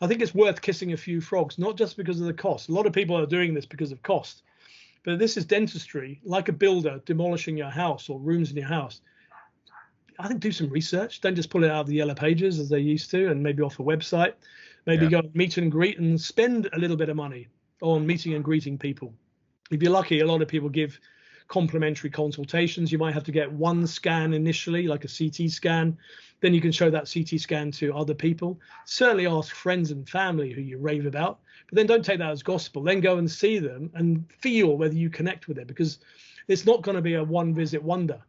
I think it's worth kissing a few frogs, not just because of the cost. A lot of people are doing this because of cost. But this is dentistry, like a builder demolishing your house or rooms in your house. I think do some research. Don't just pull it out of the yellow pages as they used to, and maybe off a website. Maybe go meet and greet and spend a little bit of money on meeting and greeting people. If you're lucky, a lot of people give complimentary consultations. You might have to get one scan initially, like a CT scan. Then you can show that CT scan to other people. Certainly ask friends and family who you rave about, but then don't take that as gospel. Then go and see them and feel whether you connect with it, because it's not going to be a one visit wonder.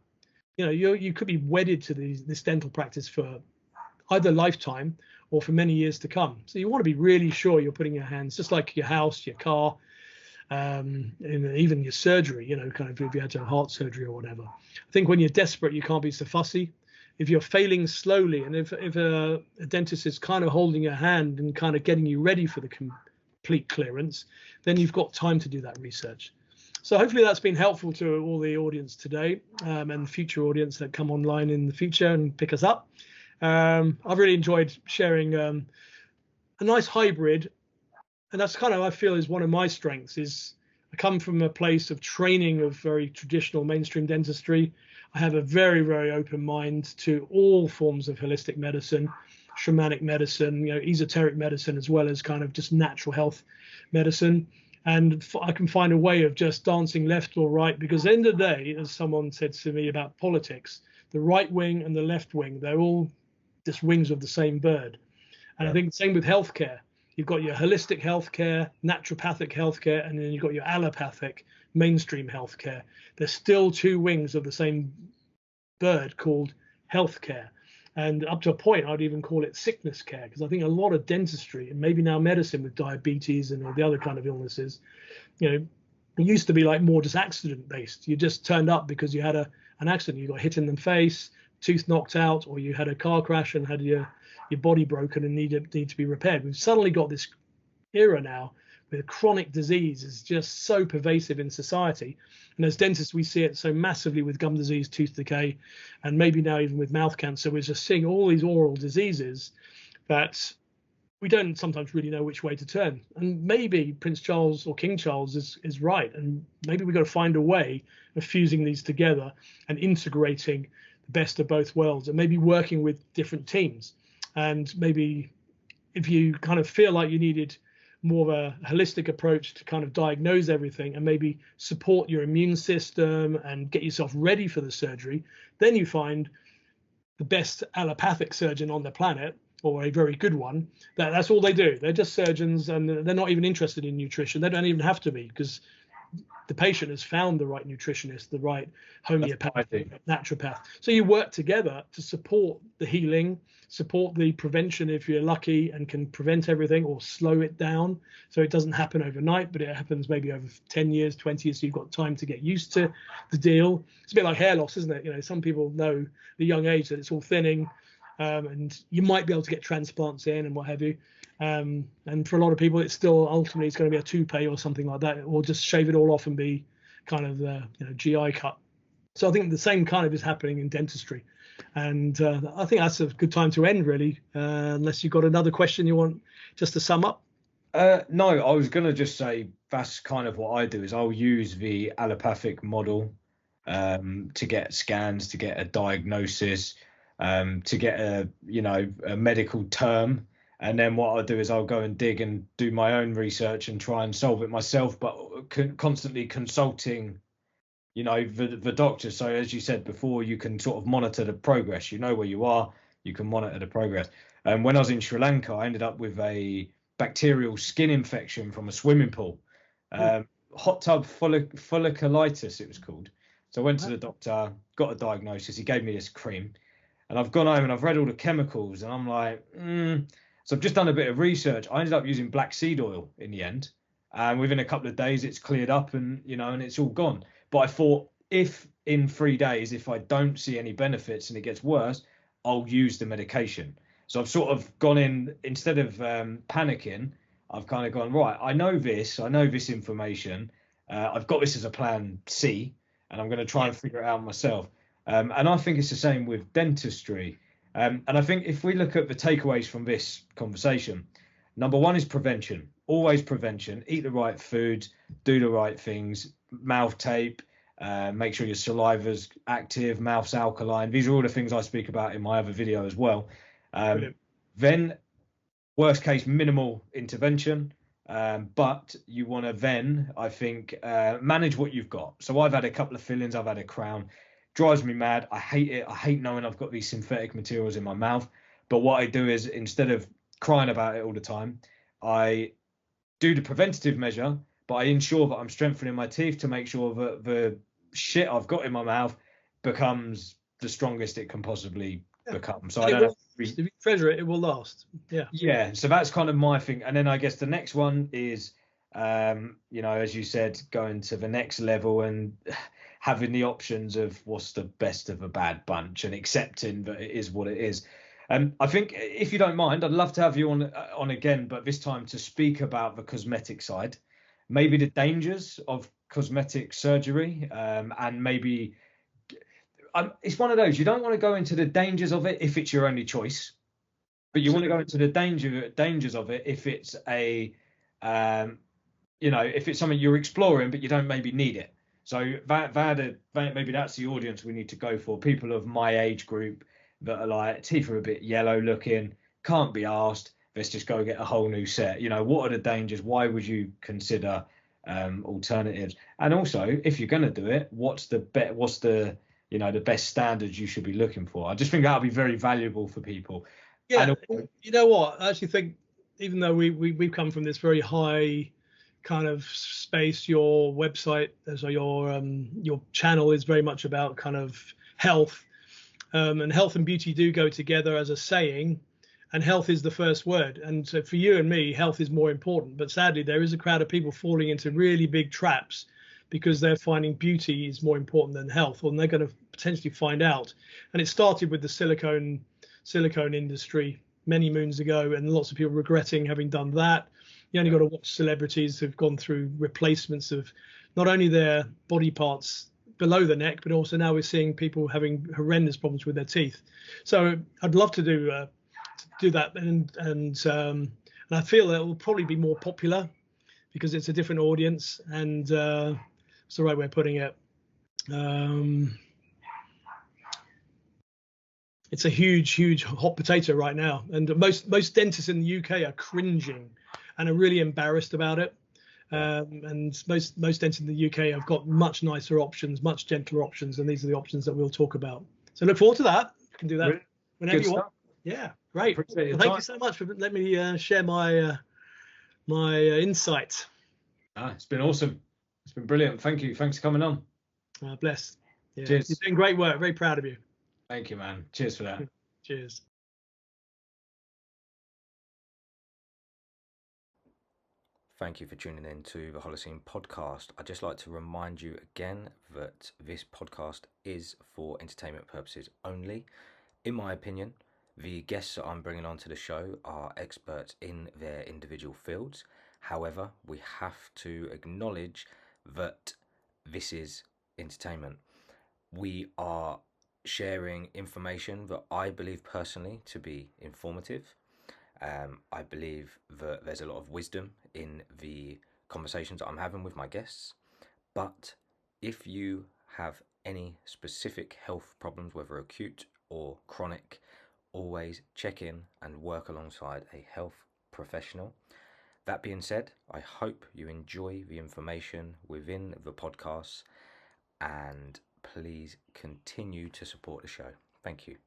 You know, you could be wedded to this dental practice for either lifetime or for many years to come. So you want to be really sure you're putting your hands, just like your house, your car, and even your surgery, you know, kind of if you had to have heart surgery or whatever. I think when you're desperate, you can't be so fussy. If you're failing slowly, and if a dentist is kind of holding your hand and kind of getting you ready for the complete clearance, then you've got time to do that research. So hopefully that's been helpful to all the audience today, and future audience that come online in the future and pick us up. I've really enjoyed sharing a nice hybrid, and that's kind of, I feel, is one of my strengths. Is I come from a place of training of very traditional mainstream dentistry. I have a very, very open mind to all forms of holistic medicine, shamanic medicine, you know, esoteric medicine, as well as kind of just natural health medicine. And I can find a way of just dancing left or right, because at the end of the day, as someone said to me about politics, the right wing and the left wing, they're all just wings of the same bird. And I think the same with healthcare. You've got your holistic healthcare, naturopathic healthcare, and then you've got your allopathic mainstream healthcare. There's still 2 wings of the same bird called healthcare. And up to a point, I'd even call it sickness care, because I think a lot of dentistry, and maybe now medicine with diabetes and all the other kind of illnesses, you know, it used to be like more just accident based. You just turned up because you had an accident, you got hit in the face, tooth knocked out, or you had a car crash and had your body broken and need to be repaired. We've suddenly got this era now where chronic disease is just so pervasive in society. And as dentists, we see it so massively with gum disease, tooth decay, and maybe now even with mouth cancer. We're just seeing all these oral diseases that we don't sometimes really know which way to turn. And maybe Prince Charles or King Charles is right. And maybe we've got to find a way of fusing these together and integrating the best of both worlds, and maybe working with different teams. And maybe if you kind of feel like you needed more of a holistic approach to kind of diagnose everything and maybe support your immune system and get yourself ready for the surgery, then you find the best allopathic surgeon on the planet, or a very good one. That's all they do. They're just surgeons, and they're not even interested in nutrition. They don't even have to be, because the patient has found the right nutritionist, the right homeopath, naturopath. So you work together to support the healing, support the prevention if you're lucky and can prevent everything or slow it down so it doesn't happen overnight, but it happens maybe over 10 years, 20 years, so you've got time to get used to the deal. It's a bit like hair loss, isn't it? You know, some people know at a young age that it's all thinning, and you might be able to get transplants in and what have you. And for a lot of people, it's still ultimately it's going to be a toupee or something like that, or just shave it all off and be kind of the GI cut. So I think the same kind of is happening in dentistry. And I think that's a good time to end, really, unless you've got another question you want just to sum up. No, I was going to just say that's kind of what I do is I'll use the allopathic model to get scans, to get a diagnosis, to get a medical term. And then what I'll do is I'll go and dig and do my own research and try and solve it myself, but constantly consulting, the doctor. So as you said before, you can sort of monitor the progress. You know where you are, you can monitor the progress. And when I was in Sri Lanka, I ended up with a bacterial skin infection from a swimming pool, hot tub folliculitis, it was called. So I went to the doctor, got a diagnosis. He gave me this cream, and I've gone home and I've read all the chemicals, and I'm like, So I've just done a bit of research. I ended up using black seed oil in the end, and within a couple of days, it's cleared up, and and it's all gone. But I thought, if in 3 days, if I don't see any benefits and it gets worse, I'll use the medication. So I've sort of gone in, instead of panicking, I've kind of gone, right, I know this information. I've got this as a plan C, and I'm going to try and figure it out myself. And I think it's the same with dentistry. And I think if we look at the takeaways from this conversation, number one is prevention. Always prevention. Eat the right foods, do the right things, mouth tape, make sure your saliva's active, mouth's alkaline. These are all the things I speak about in my other video as well. Then, worst case, minimal intervention. But you want to then, I think, manage what you've got. So I've had a couple of fillings, I've had a crown. Drives me mad. I hate it. I hate knowing I've got these synthetic materials in my mouth. But what I do is, instead of crying about it all the time, I do the preventative measure, but I ensure that I'm strengthening my teeth to make sure that the shit I've got in my mouth becomes the strongest it can possibly become. So I don't have if you treasure it, it will last. Yeah. So that's kind of my thing. And then I guess the next one is, as you said, going to the next level and having the options of what's the best of a bad bunch and accepting that it is what it is. I think, if you don't mind, I'd love to have you on again, but this time to speak about the cosmetic side, maybe the dangers of cosmetic surgery, and maybe it's one of those, you don't want to go into the dangers of it if it's your only choice, but you want to go into the dangers of it if it's if it's something you're exploring but you don't maybe need it. So maybe that's the audience we need to go for. People of my age group that are like, teeth are a bit yellow looking, can't be asked, let's just go get a whole new set. What are the dangers? Why would you consider alternatives? And also, if you're going to do it, what's the best standards you should be looking for? I just think that would be very valuable for people. Yeah, you know what? I actually think, even though we've come from this very high kind of space, your website, so your channel is very much about kind of health, and health and beauty do go together as a saying, and health is the first word. And so for you and me, health is more important. But sadly, there is a crowd of people falling into really big traps because they're finding beauty is more important than health, and they're going to potentially find out. And it started with the silicone industry many moons ago, and lots of people regretting having done that. You only got to watch celebrities who've gone through replacements of not only their body parts below the neck, but also now we're seeing people having horrendous problems with their teeth. So I'd love to do that, and I feel that it will probably be more popular because it's a different audience, and it's the right way of putting it. It's a huge hot potato right now, and most dentists in the UK are cringing and are really embarrassed about it. And most dentists in the UK have got much nicer options, much gentler options, and these are the options that we'll talk about. So look forward to that. You can do that whenever you want. Yeah, great. Well, thank you so much for letting me share my insight. It's been awesome. It's been brilliant. Thank you. Thanks for coming on. Bless. Yeah. Cheers. You're doing great work. Very proud of you. Thank you, man. Cheers for that. Cheers. Thank you for tuning in to the Holocene podcast. I'd just like to remind you again that this podcast is for entertainment purposes only. In my opinion, the guests that I'm bringing onto the show are experts in their individual fields. However, we have to acknowledge that this is entertainment. We are sharing information that I believe personally to be informative. I believe that there's a lot of wisdom in the conversations that I'm having with my guests. But if you have any specific health problems, whether acute or chronic, always check in and work alongside a health professional. That being said, I hope you enjoy the information within the podcast, and please continue to support the show. Thank you.